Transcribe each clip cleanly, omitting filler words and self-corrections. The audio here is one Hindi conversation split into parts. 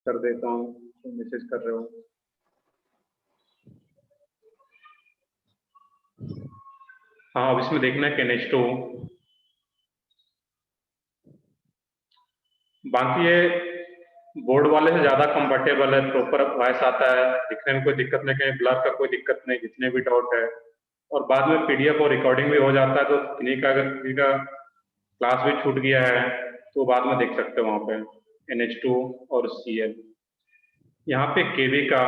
कर देता हूँ, तो मैसेज कर रहे हो। हाँ, अब इसमें देखना है कि NH2, बाकी ये बोर्ड वाले से ज़्यादा कंफर्टेबल है, प्रॉपर वॉइस आता है, दिखने में कोई दिक्कत नहीं, कहीं ब्लर का कोई दिक्कत नहीं, जितने भी डाउट है। और बाद में PDF और रिकॉर्डिंग भी हो जाता है, तो किन्हीं का अगर किसी का क्लास भी छूट गया है तो बाद में देख सकते हो वहाँ पे NH2 और CL। यहाँ पे KB का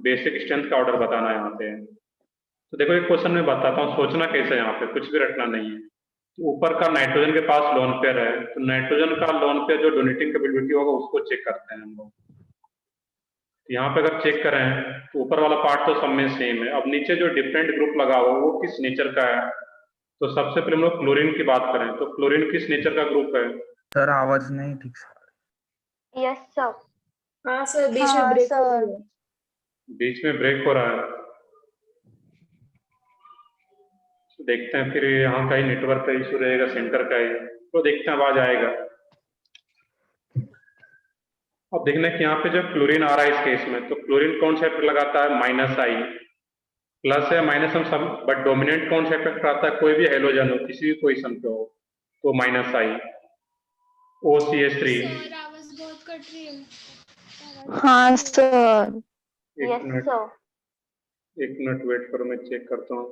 बेसिक स्ट्रेंथ का ऑर्डर बताना है यहाँ पे। तो देखो एक क्वेश्चन में बताता हूँ, सोचना कैसे, यहाँ पे कुछ भी रटना नहीं है। तो ऊपर का नाइट्रोजन के पास लोन पेयर है, तो नाइट्रोजन का लोन पेयर जो डोनेटिंग कैपेबिलिटी होगा उसको चेक करते हैं हम लोग। तो यहाँ पे अगर चेक करें तो ऊपर वाला पार्ट तो सब में सेम है। अब नीचे जो डिफरेंट ग्रुप लगा हुआ वो किस नेचर का है, तो सबसे पहले हम लोग क्लोरीन की बात करें तो क्लोरीन किस नेचर का ग्रुप है? सर आवाज नहीं ठीक से। Yes sir. हाँ सर, बीच में हाँ ब्रेक हो सर। रही है। बीच में ब्रेक हो रहा है, तो देखते हैं फिर यहाँ का ही नेटवर्क का इशू रहेगा, सेंटर का ही, तो देखते हैं आवाज आएगा। अब देखना है कि यहाँ पे जो क्लोरीन आ रहा है इस केस में, तो क्लोरीन कौन सा इफेक्ट लगाता है? -I। प्लस है माइनस हम सब, बट डोमिनेंट कौन सा इफेक्ट कराता है? कोई भी हेलोजन हो, किसी भी पोजीशन पे हो, तो -I। OCH3। सर आवाज बहुत कट रही है। हाँ सर। एक यस मिनट, सर। एक मिनट वेट करो, मैं चेक करता हूँ।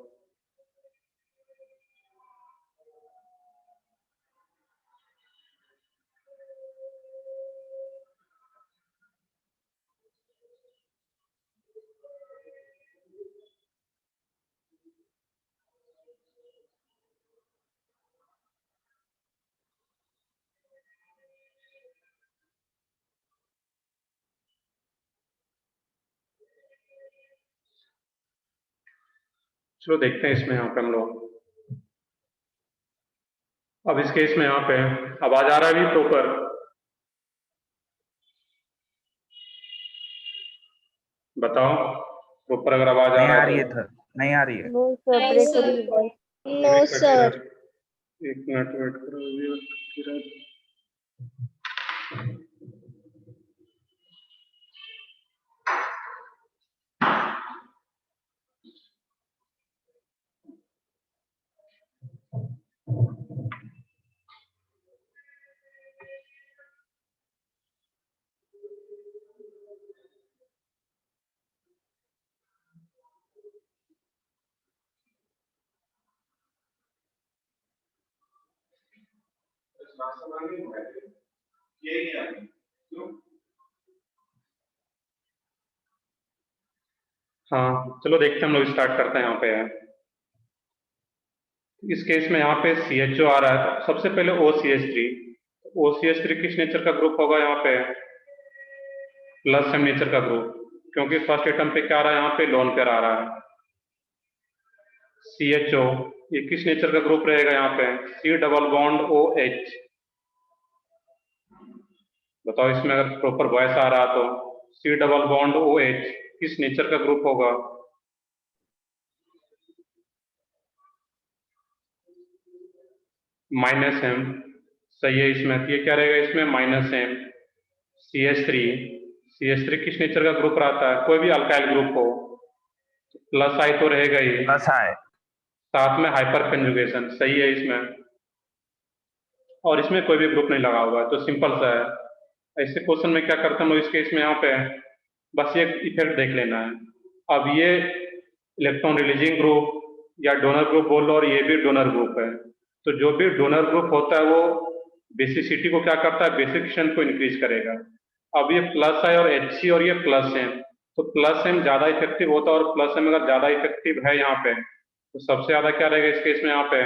चलो देखते हैं इसमें, यहाँ पे हम लोग, अब इस केस में यहाँ पे आवाज आ रहा है भी प्रॉपर? बताओ प्रॉपर अगर आवाज आ नहीं रहा आ है रही है तो। सर, नहीं आ रही है। नो सर, नहीं ब्रेक हो सर। रही है वॉइस। No sir. एक मिनट वेट करो फिर। हाँ चलो देखते हैं, हम लोग स्टार्ट करते हैं यहाँ पे। इस केस में यहाँ पे CHO आ रहा है, तो सबसे पहले OCH3। OCH3 किस नेचर का ग्रुप होगा? यहाँ पे प्लस M नेचर का ग्रुप, क्योंकि फर्स्ट एटम पे क्या आ रहा है? यहाँ पे लोन पेयर आ रहा है। CHO ये किस नेचर का ग्रुप रहेगा? यहाँ पे C डबल बॉन्ड OH। बताओ इसमें अगर प्रॉपर वॉइस आ रहा तो C डबल बॉन्ड OH किस नेचर का ग्रुप होगा? -M सही है इसमें, तो ये क्या रहेगा इसमें? -M। CH3 किस नेचर का ग्रुप रहता है? कोई भी अल्काइल ग्रुप हो, +I तो रहेगा ही, प्लस है। साथ में हाइपर कंजुगेशन सही है इसमें, और इसमें कोई भी ग्रुप नहीं लगा हुआ है, तो सिंपल सा है। ऐसे क्वेश्चन में क्या करते हैं हम लोग इस केस में, यहाँ पे बस ये इफेक्ट देख लेना है। अब ये इलेक्ट्रॉन रिलीजिंग ग्रुप या डोनर ग्रुप बोल लो, और ये भी डोनर ग्रुप है, तो जो भी डोनर ग्रुप होता है वो बेसिसिटी को क्या करता है? बेसिक स्ट्रेंथ को इंक्रीज करेगा। अब ये +I और HC और ये +M, तो +M ज्यादा इफेक्टिव होता है, और +M अगर ज्यादा इफेक्टिव है यहाँ पे, तो सबसे ज्यादा क्या रहेगा इस केस में? यहाँ पे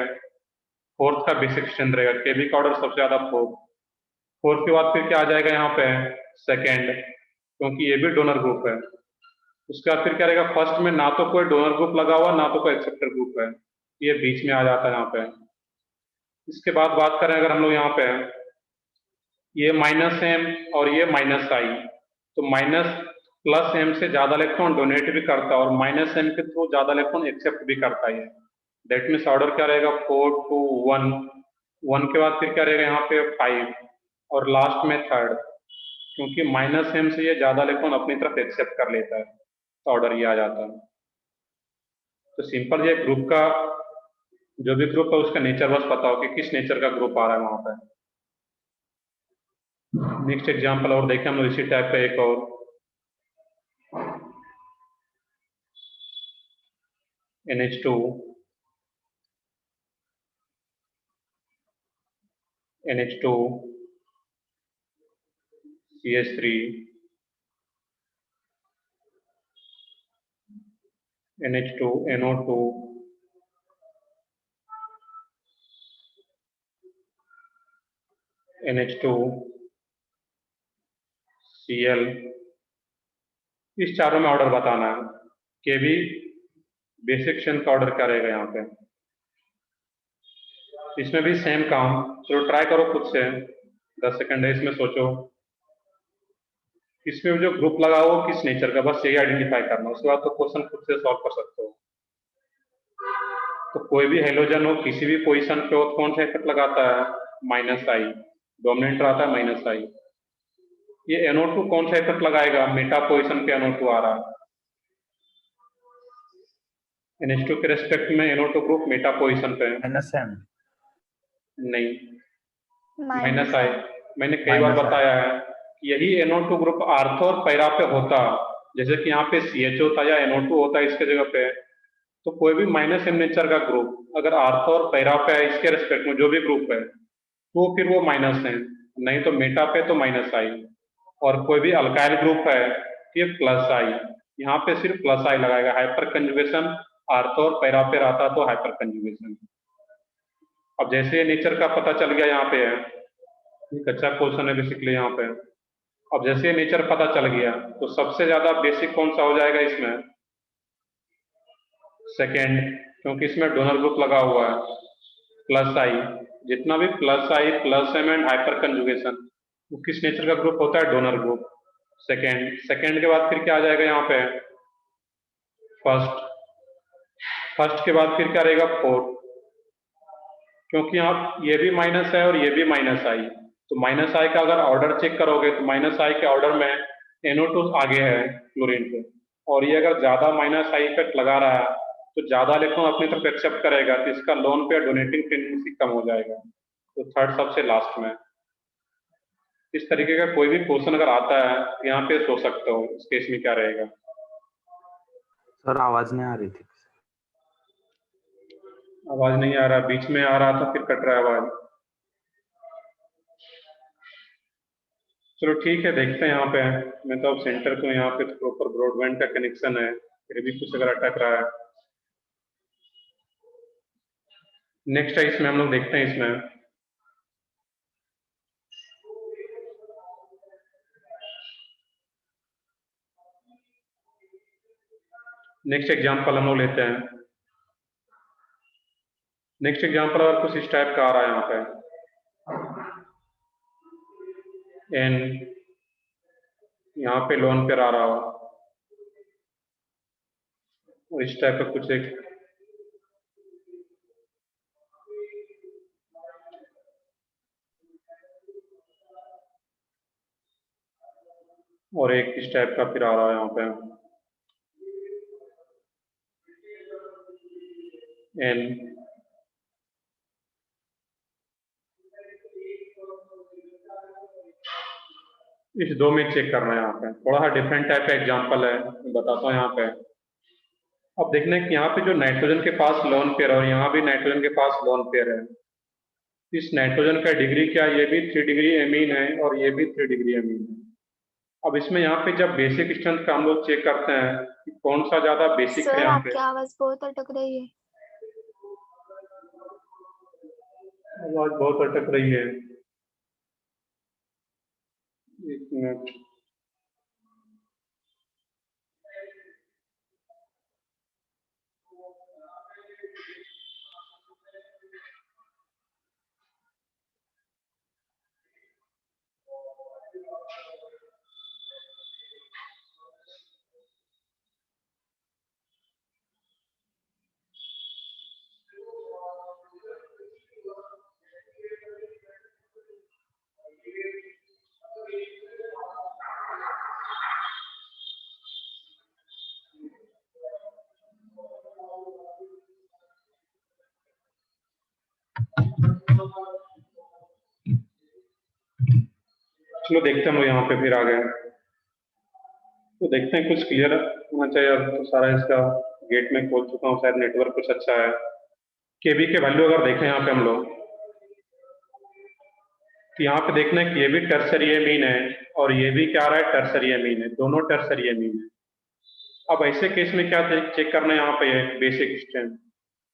फोर्थ का बेसिक स्ट्रेंथ रहेगा, KB का ऑर्डर सबसे ज्यादा फोर्थ के बाद फिर क्या आ जाएगा यहाँ पे? सेकेंड, क्योंकि ये भी डोनर ग्रुप है। उसके बाद फिर क्या रहेगा? फर्स्ट में ना तो कोई डोनर ग्रुप लगा हुआ, ना तो कोई एक्सेप्टर ग्रुप है, ये बीच में आ जाता है यहाँ पे। इसके बाद बात करें अगर हम लोग यहाँ पे, ये -M और ये -I, तो +M से ज्यादा इलेक्ट्रॉन डोनेट भी करता है, और -M के थ्रू ज्यादा इलेक्ट्रॉन एक्सेप्ट भी करता है। दैट मीन्स ऑर्डर क्या रहेगा? 4 2 1, 1 के बाद फिर क्या रहेगा यहाँ पे? 5, और लास्ट में थर्ड। क्योंकि माइनस एम से ये ज्यादा इलेक्ट्रॉन अपनी तरफ एक्सेप्ट कर लेता है, तो ऑर्डर ये आ जाता है। तो सिंपल ये ग्रुप का जो भी ग्रुप है उसका नेचर बस पता हो कि किस नेचर का ग्रुप आ रहा है वहां पे। नेक्स्ट एग्जांपल और देखें हम लोग इसी टाइप का एक और NH2 NH2 CH3 NH2 NO2 NH2 Cl। इस चारों में ऑर्डर बताना है कि भी बेसिक स्ट्रेंथ का ऑर्डर क्या रहेगा यहाँ पे। इसमें भी सेम काम, चलो ट्राई करो खुद से, 10 सेकंड है इसमें सोचो इसमें जो ग्रुप लगा हो किस नेचर का, बस यही आइडेंटिफाई करना, उसके बाद तो क्वेश्चन खुद से सॉल्व कर सकते हो। तो कोई भी हेलोजन हो किसी भी पोजीशन पे हो कौन सा इफेक्ट लगाता है, -I, डोमिनेंट रहता है -I। ये NO2 कौन सा इफेक्ट लगाएगा, मेटा पोजीशन पे NO2 आ रहा है, NH2 के रेस्पेक्ट में NO2 ग्रुप मेटा पोजीशन पे है। -M नहीं, -I। मैंने कई बार -I बताया है कि यही NO2 ग्रुप आर्थो और पैरा पे होता, जैसे कि यहाँ पे CH होता या NO2 होता है इसके जगह पे, तो कोई भी -M नेचर का ग्रुप अगर आर्थो और पैरा पे है इसके रेस्पेक्ट में जो भी ग्रुप है तो फिर वो माइनस है, नहीं तो मेटा पे तो -I। और कोई भी अल्काइल ग्रुप है तो ये +I, यहाँ पे सिर्फ +I लगाएगा। हाइपर कंजुगेशन आर्थो और पैरा पे रहता तो हाइपर कंजुगेशन। अब जैसे नेचर का पता चल गया, यहाँ पे है एक अच्छा क्वेश्चन है बेसिकली यहाँ पे। अब जैसे नेचर पता चल गया तो सबसे ज्यादा बेसिक कौन सा हो जाएगा इसमें, सेकेंड, क्योंकि इसमें डोनर ग्रुप लगा हुआ है +I। जितना भी +I +M and hyper conjugation वो किस नेचर का ग्रुप होता है, डोनर ग्रुप। सेकेंड के बाद फिर क्या आ जाएगा यहाँ पे, फर्स्ट के बाद फिर क्या रहेगा, फोर्थ, क्योंकि यहाँ ये भी माइनस है और ये भी -I, तो -I का अगर ऑर्डर चेक करोगे तो -I के ऑर्डर में NO2 आगे है क्लोरीन पे, और ये अगर ज्यादा -I इफेक्ट लगा रहा है तो ज्यादा इलेक्ट्रॉन अपनी तरफ एक्सेप्ट करेगा, तो इसका लोन पे डोनेटिंग टेंडेंसी कम हो जाएगा, तो थर्ड सबसे लास्ट में। इस तरीके का कोई भी क्वेश्चन अगर आता है तो यहाँ पे सोच सकते हो इस केस में क्या रहेगा। सर आवाज नहीं आ रही थी। आवाज नहीं आ रहा, बीच में आ रहा था फिर कट रहा है आवाज। चलो ठीक है, देखते हैं यहाँ पे। मैं तो अब सेंटर को यहाँ पे प्रॉपर ब्रॉडबैंड का कनेक्शन है, फिर भी कुछ अगर अटक रहा है। नेक्स्ट है इसमें हम लोग देखते हैं इसमें नेक्स्ट एग्जांपल हम लोग लेते हैं। नेक्स्ट एग्जांपल अगर कुछ इस टाइप का आ रहा है यहाँ पे, N यहाँ पे लोन पे आ रहा हो, और इस टाइप का कुछ एक और एक इस टाइप का फिर आ रहा है यहाँ पे N। इस दो में चेक करना है, यहाँ पे थोड़ा सा डिफरेंट टाइप का एग्जांपल है, मैं बताता हूँ यहाँ पे। अब देखना है कि यहाँ पे जो नाइट्रोजन के पास लोन पेयर है और यहाँ भी नाइट्रोजन के पास लोन पेयर है, इस नाइट्रोजन का डिग्री क्या, ये भी 3 डिग्री एमीन है और ये भी 3 डिग्री एमीन है। अब इसमें यहाँ पे जब बेसिक स्ट्रेंथ का हम लोग चेक करते हैं कि कौन सा ज्यादा बेसिक है, सर यहाँ आपकी पे आवाज बहुत अटक रही है। आवाज बहुत अटक रही है, एक मिनट। चलो देखते हैं हम लोग यहाँ पे फिर आगे, तो देखते हैं कुछ क्लियर होना चाहिए। अब तो सारा इसका गेट में खोल चुका हूँ, शायद नेटवर्क कुछ अच्छा है। केबी के वैल्यू अगर देखें यहाँ पे हम लोग, तो यहाँ पे देखना है कि ये भी टर्सरी मीन है और ये भी क्या आ रहा है, टर्सरी मीन है, दोनों टर्सरी मीन है। अब ऐसे केस में क्या चेक करना है, यहाँ पे है बेसिक स्ट्रेंथ।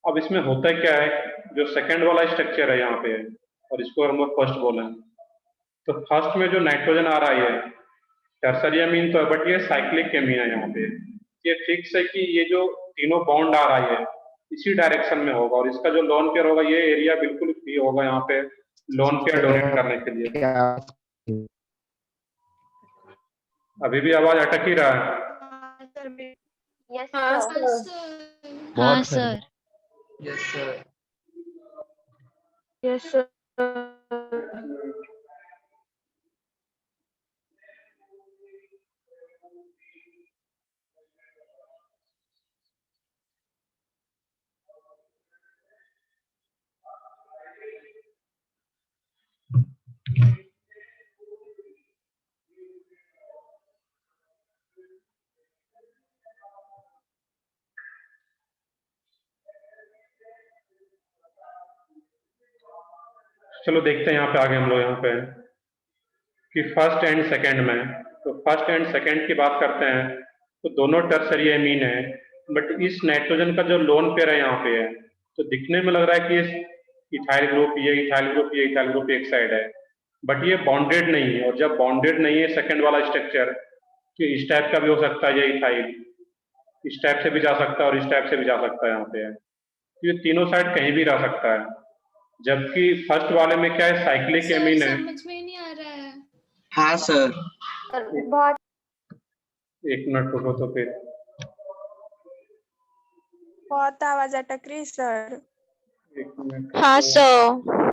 अब इसमें होता क्या है, जो सेकंड वाला स्ट्रक्चर है यहाँ पे है और इसको हम लोग फर्स्ट बोले, तो फर्स्ट में जो नाइट्रोजन आ रहा है टर्सरी अमीन तो है, बट ये साइक्लिक अमीन है। यहाँ पे ये फिक्स है कि ये जो तीनों बॉन्ड आ रहा है इसी डायरेक्शन में होगा और इसका जो लोन पेयर होगा ये एरिया बिल्कुल फ्री होगा यहाँ पे लोन पेयर डोनेट करने के लिए। अभी भी आवाज अटक ही रहा है। यस हाँ सर। सर। हाँ sir. Yes sir. Yes sir. चलो देखते हैं यहाँ पे आगे हम लोग यहाँ पे कि फर्स्ट एंड सेकंड में, तो फर्स्ट एंड सेकंड की बात करते हैं तो दोनों टर्सरी एमीन है, बट इस नाइट्रोजन का जो लोन पेयर है यहाँ पे है, तो दिखने में लग रहा है कि ये इथाइल ग्रुप, ये इथाइल ग्रुप, ये इथाइल ग्रुप एक साइड है, बट ये बॉन्डेड नहीं है। और जब बॉन्डेड नहीं है सेकंड वाला स्ट्रक्चर, तो इस टाइप का भी हो सकता है, ये इथाइल इस टाइप से भी जा सकता है और इस टाइप से भी जा सकता है यहाँ पे है, तो ये तीनों साइड कहीं भी रह सकता है। जबकि फर्स्ट वाले में क्या है, साइक्लिक सर एमीन है। समझ में नहीं आ रहा है। हाँ सर। बहुत एक मिनट रुको तो फिर, बहुत आवाज अटक रही सर। एक मिनट हाँ रुको। सर।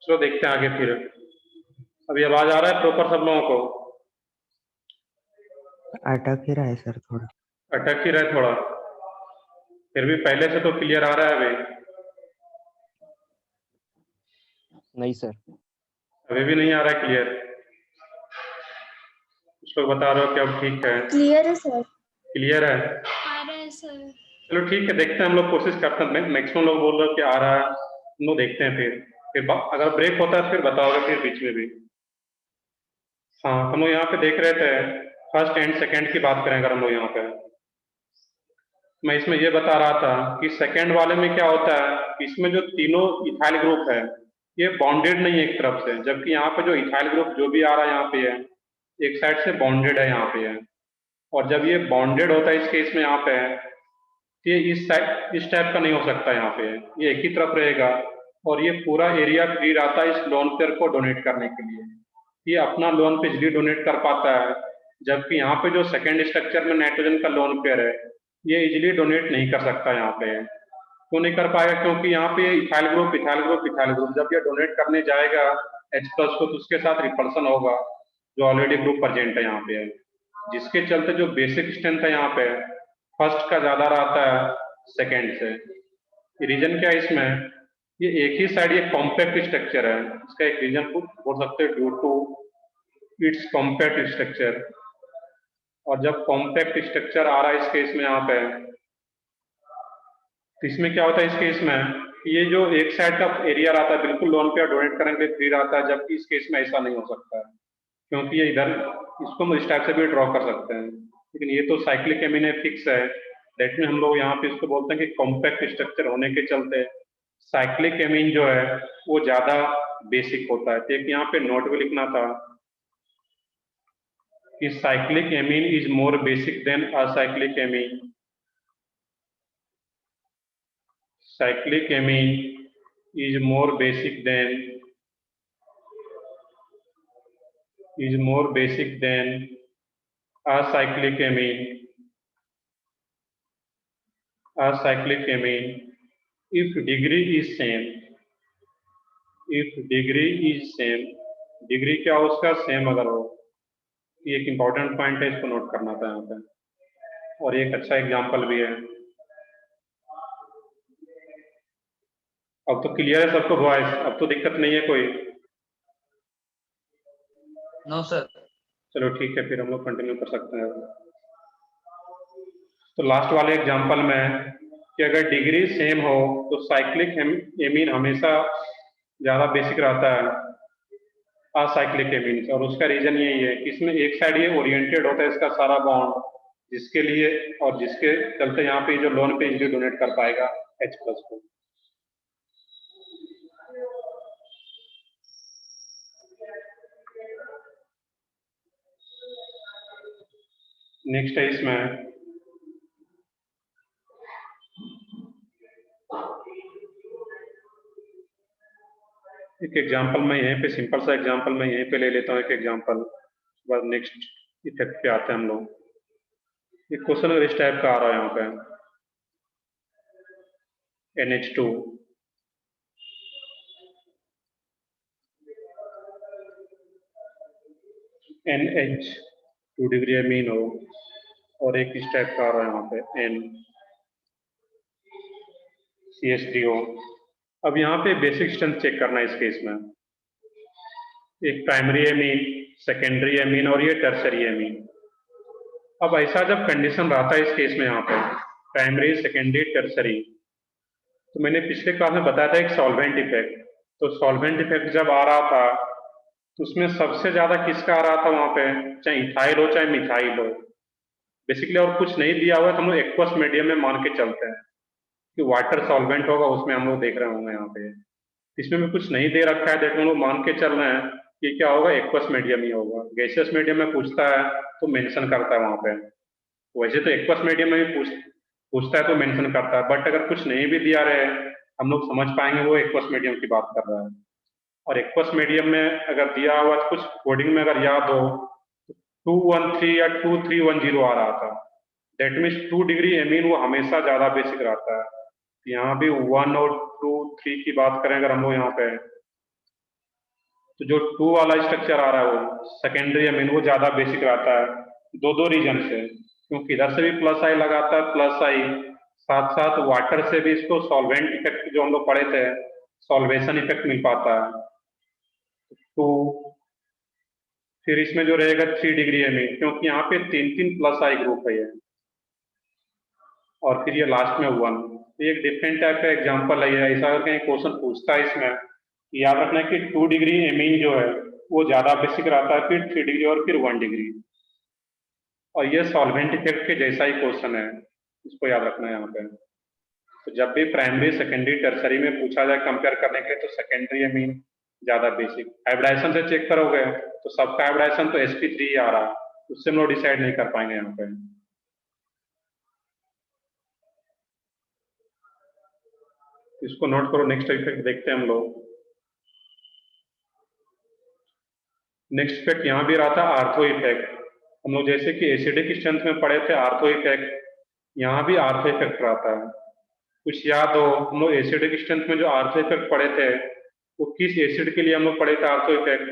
चलो देखते हैं आगे फिर। अभी आवाज आ रहा है प्रॉपर सब लोगों को? अटक ही रहा है सर थोड़ा। अटक ही रहे थोड़ा, फिर भी पहले से तो क्लियर आ रहा है अभी। नहीं सर। अभी भी नहीं आ रहा है क्लियर? कुछ लोग बता रहे हो कि अब ठीक है, क्लियर है सर। क्लियर है। आ रहा है सर। चलो ठीक है, देखते हैं, हम लोग कोशिश करते हैं। मैक्सिमम लोग बोल रहे हो कि आ रहा है, हम लोग देखते हैं। फिर अगर ब्रेक होता है तो फिर बताओगे फिर बीच में भी। हाँ, हम लोग यहाँ पे देख रहे थे फर्स्ट एंड सेकंड की बात करें अगर हम लोग यहाँ पे, मैं इसमें ये बता रहा था कि सेकंड वाले में क्या होता है, इसमें जो तीनों इथाइल ग्रुप है ये बॉन्डेड नहीं है एक तरफ से, जबकि यहाँ पे जो इथाइल ग्रुप जो भी आ रहा है यहाँ पे है एक साइड से बॉन्डेड है यहाँ पे है। और जब ये बॉन्डेड होता है इस केस में यहाँ पे है, ये इस टाइप का नहीं हो सकता यहाँ पे, ये एक ही तरफ रहेगा और ये पूरा एरिया फ्री रहता है इस लोन पेयर को डोनेट करने के लिए। ये अपना लोन पे इजीली डोनेट कर पाता है, जबकि यहाँ पे जो सेकेंड स्ट्रक्चर में नाइट्रोजन का लोन पेयर है ये इजीली डोनेट नहीं कर सकता यहाँ पे। क्यों नहीं कर पाएगा? क्योंकि यहाँ पे ethyl group ethyl group ethyl group जब ये डोनेट करने जाएगा H+ को तो उसके साथ रिपल्सन होगा जो ऑलरेडी ग्रुप प्रेजेंट है यहाँ पे, जिसके चलते जो बेसिक स्ट्रेंथ है यहाँ पे फर्स्ट का ज्यादा रहता है सेकेंड से। रीजन क्या है इसमें, ये एक ही साइड ये कॉम्पैक्ट स्ट्रक्चर है, इसका एक रीजन बोल सकते हैं due to its compact structure. और जब कॉम्पैक्ट स्ट्रक्चर आ रहा है इस केस में यहाँ पे, तो इसमें क्या होता है इस केस में, ये जो एक साइड का एरिया रहता है बिल्कुल लोन पे डोनेट करने के लिए फ्री रहता है, जबकि इस केस में ऐसा नहीं हो सकता है क्योंकि ये इधर इसको हम इस टाइप से भी ड्रॉ कर सकते हैं, लेकिन ये तो साइक्लिक एमीन है, फिक्स है। दैट में हम लोग यहाँ पे इसको बोलते हैं कि कॉम्पैक्ट स्ट्रक्चर होने के चलते साइक्लिक एमीन जो है वो ज्यादा बेसिक होता है। तो एक यहाँ पे नोट भी लिखना था कि cyclic amine is more basic than acyclic amine. Cyclic amine is more basic than acyclic amine if degree is same। Degree क्या हो उसका सेम अगर हो, ये एक इंपॉर्टेंट पॉइंट है, इसको नोट करना था यहाँ पे। और एक अच्छा एग्जांपल भी है। अब तो क्लियर है सबको वॉइस? अब तो दिक्कत नहीं है कोई? No sir. चलो ठीक है, फिर हम लोग कंटिन्यू कर सकते हैं। तो लास्ट वाले एग्जांपल में कि अगर डिग्री सेम हो तो साइक्लिक एमीन हमेशा ज्यादा बेसिक रहता है असाइक्लिक एमीन से, और उसका रीजन यही है कि इसमें एक साइड ये ओरिएंटेड होता है इसका सारा बॉन्ड, जिसके लिए और जिसके चलते यहाँ पे जो लोन पे इजीली डोनेट कर पाएगा H+ को। नेक्स्ट है इसमें एक एग्जांपल मैं यहीं पे, सिंपल सा एग्जांपल मैं यहीं पे ले लेता हूँ एक एग्जांपल, बाद नेक्स्ट इफेक्ट पे आते हैं हम लोग। एक क्वेश्चन अगर इस टाइप का आ रहा है यहाँ पे NH2 NH 2 डिग्री एमीन हो और एक इस टाइप का आ रहा है यहाँ पे N CH3 हो। अब यहाँ पे बेसिक स्ट्रेंथ चेक करना है इस केस में, एक प्राइमरी एमीन, सेकेंडरी एमीन और ये टर्सरी एमीन। अब ऐसा जब कंडीशन रहता है इस केस में यहाँ पे प्राइमरी सेकेंडरी टर्सरी, तो मैंने पिछले क्लास में बताया था एक सॉल्वेंट इफेक्ट। तो सॉल्वेंट इफेक्ट जब आ रहा था तो उसमें सबसे ज्यादा किसका आ रहा था वहां पे, चाहे इथाइल हो चाहे मिथाइल हो बेसिकली, और कुछ नहीं दिया हुआ है तो हम लोग एक्वस मीडियम में मान के चलते हैं कि वाटर सॉल्वेंट होगा उसमें हम लोग देख रहे होंगे यहाँ पे। इसमें भी कुछ नहीं दे रखा है, देखो हम लोग मान के चल रहे हैं कि क्या होगा, एक्वस मीडियम ही होगा। गैसियस मीडियम में पूछता है तो मेंशन करता है वहां पे, वैसे तो एक्वस मीडियम में भी पूछता है तो मेंशन करता है, बट अगर कुछ नहीं भी दिया रहे हम लोग समझ पाएंगे वो एक्वस मीडियम की बात कर रहा है। और एक्वस मीडियम में अगर दिया हुआ कुछ कोडिंग में अगर याद हो 213 या 2310 आ रहा था, दैट मीन्स 2 डिग्री एमीन वो हमेशा ज्यादा बेसिक रहता है। यहाँ भी 1 और 2 3 की बात करें अगर हम लोग यहाँ पे, तो जो 2 वाला स्ट्रक्चर आ रहा है वो सेकेंडरी एमीन वो ज्यादा बेसिक रहता है दो रीजन से, क्योंकि इधर से भी प्लस आई लगाता है, प्लस आई साथ साथ वाटर से भी इसको सॉल्वेंट इफेक्ट जो हम लोग पढ़े थे सॉल्वेशन इफेक्ट मिल पाता है। 2, फिर इसमें जो रहेगा 3 डिग्री एमीन, क्योंकि यहाँ पे 3 प्लस आई ग्रुप है ये, और फिर ये लास्ट में 1। ये एक डिफरेंट टाइप का एग्जांपल है। ऐसा अगर कहीं क्वेश्चन पूछता है इसमें, याद रखना है कि 2 डिग्री एमीन जो है वो ज्यादा बेसिक रहता है, फिर 3 डिग्री और फिर 1 डिग्री। और ये सॉल्वेंट इफेक्ट के जैसा ही क्वेश्चन है, इसको याद रखना है यहाँ पे। तो जब भी प्राइमरी सेकेंडरी टर्सरी में पूछा जाए कंपेयर करने के लिए, तो सेकेंडरी एमीन ज्यादा बेसिक। हाइब्रिडाइजेशन से चेक करोगे तो सबका हाइब्रिडाइजेशन तो sp3 ही आ रहा है, उससे हम लोग डिसाइड नहीं कर पाएंगे यहाँ पे। इसको नोट करो। नेक्स्ट इफेक्ट देखते हैं हम लोग। नेक्स्ट इफेक्ट यहाँ भी रहा था आर्थो इफेक्ट। हम लोग जैसे कि एसिडिक स्ट्रेंथ में पढ़े थे आर्थो इफेक्ट, यहाँ भी आर्थो इफेक्ट रहता है। कुछ याद हो, हम लोग एसिडिक स्ट्रेंथ में जो आर्थो इफेक्ट पढ़े थे वो किस एसिड के लिए हम लोग पढ़े थे आर्थो इफेक्ट?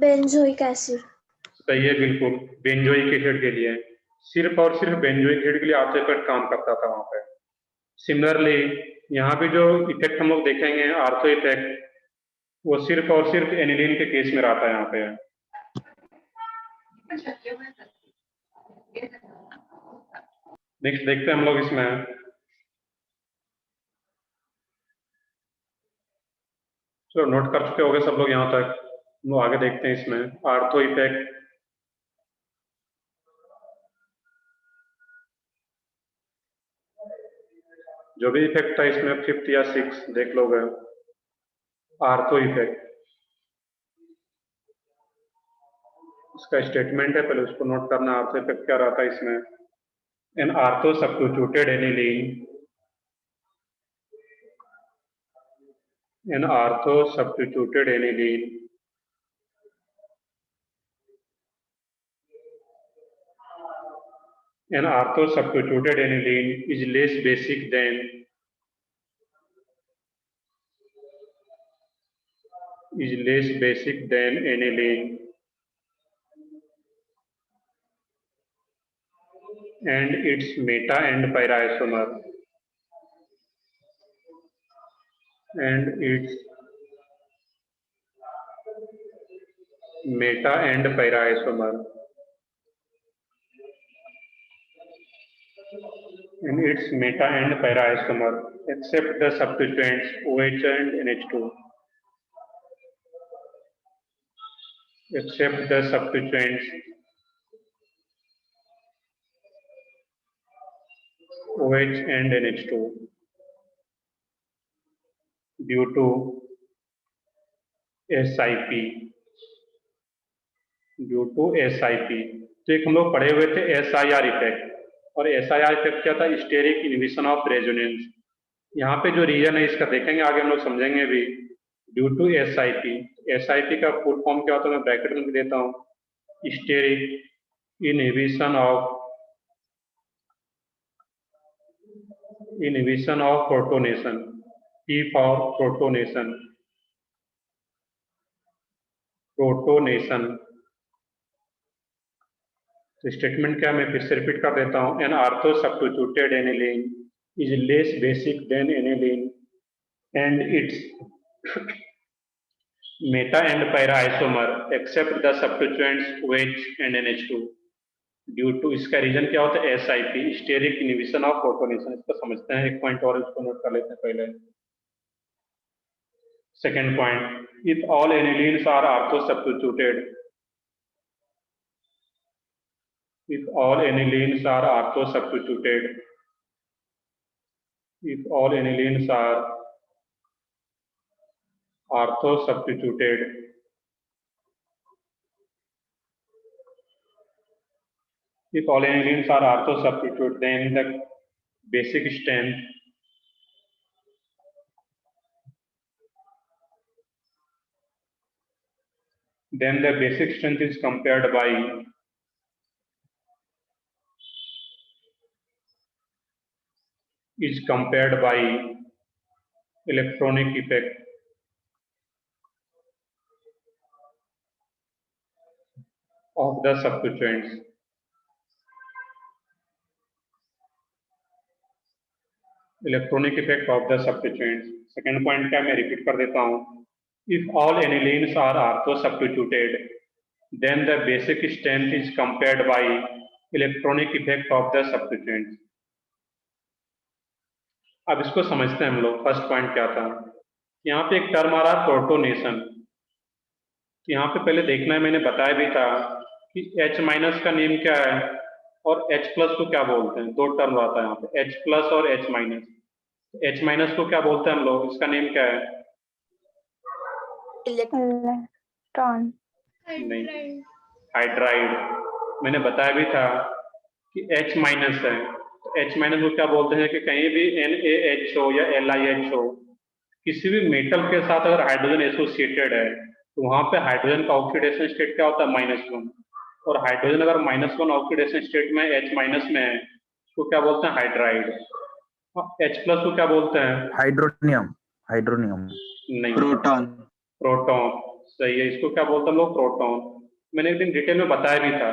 Benzoic acid. सही है, बिल्कुल बेंजोइक एसिड के लिए। सिर्फ और सिर्फ बेंजोइक एसिड के लिए आर्थो इफेक्ट काम करता था वहां पे। सिमिलरली यहाँ भी जो इफेक्ट हम लोग देखेंगे आर्थो इफेक्ट, वो सिर्फ और सिर्फ एनिलीन के केस में रहता है यहाँ पे। नेक्स्ट देखते हैं हम लोग इसमें। चलो नोट कर चुके होंगे सब लोग यहाँ तक। हम लोग आगे देखते हैं इसमें आर्थो इफेक्ट। जो भी इफेक्ट था इसमें 5th या 6th देख लोगे। आर्थो इफेक्ट, इसका स्टेटमेंट है, पहले उसको नोट करना। आर्थो इफेक्ट क्या रहता है इसमें? N ortho substituted aniline, N ortho substituted aniline an ortho substituted aniline is less basic than aniline, and its meta and para isomer, except the substituents OH and NH2, except the substituents OH and NH2 due to SIP, तो एक हम लोग पढ़े हुए थे SIR इफेक्ट, और SIR इफेक्ट क्या था? Steric inhibition of resonance. यहाँ पे जो रीजन है इसका देखेंगे आगे, हम लोग समझेंगे भी। ड्यू टू SIP का फुल फॉर्म क्या होता है मैं ब्रैकेट में देता हूँ। Steric inhibition of protonation, P for protonation. तो स्टेटमेंट क्या, मैं फिर से रिपीट कर देता हूँ। N ortho substituted aniline is less basic than aniline and its meta and para isomer except the substituents OH and NH2 due to. इसका रीजन क्या होता है? SIP, steric inhibition of protonation. इसको समझते हैं, एक पॉइंट और इसको नोट कर लेते हैं पहले। Second point, if all anilines are ortho substituted, if all anilines are ortho substituted, if all anilines are ortho substituted, if all anilines are ortho substituted, then the basic strength is compared by electronic effect of the substituents. Electronic effect of the substituents. Second point क्या मैं रिपीट कर देता हूँ, if all anilines are ortho substituted then the basic strength is compared by electronic effect of the substituents. अब इसको समझते हैं हम लोग। फर्स्ट पॉइंट क्या था, यहाँ पे एक टर्म आ रहा प्रोटोनेशन। तो यहाँ पे पहले देखना है, मैंने बताया भी था कि H माइनस का नेम क्या है और H प्लस को क्या बोलते हैं। दो टर्म आता है यहाँ पे, H प्लस और H माइनस। H माइनस को क्या बोलते हैं हम लोग, इसका नेम क्या है? इलेक्ट्रॉन। नहीं, हाइड्राइड। मैंने बताया भी था कि H माइनस है, तो H माइनस को क्या बोलते हैं कि कहीं भी NaH हो या LiH हो, किसी भी मेटल के साथ अगर हाइड्रोजन एसोसिएटेड है तो वहां पे हाइड्रोजन का ऑक्सीडेशन स्टेट क्या होता है, -1। और हाइड्रोजन अगर -1 ऑक्सीडेशन स्टेट में H माइनस में है उसको क्या बोलते हैं, हाइड्राइड। H प्लस को क्या बोलते हैं, हाइड्रोनियम। हाइड्रोनियम नहीं, प्रोटॉन। प्रोटॉन। सही है, इसको क्या बोलते हैं हम लोग, प्रोटॉन। मैंने एक दिन डिटेल में बताया भी था।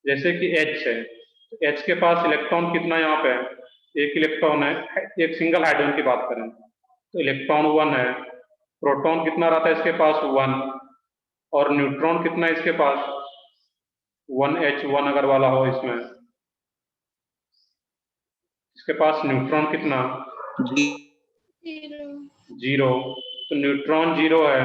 जैसे कि H है, H के पास इलेक्ट्रॉन कितना यहाँ पे, एक इलेक्ट्रॉन है। एक सिंगल हाइड्रोजन की बात करें तो इलेक्ट्रॉन 1 है। प्रोटॉन कितना रहता है इसके पास, 1। और न्यूट्रॉन कितना है इसके पास, 1H1 अगर वाला हो इसमें, इसके पास न्यूट्रॉन कितना, जी 0। तो न्यूट्रॉन 0 है,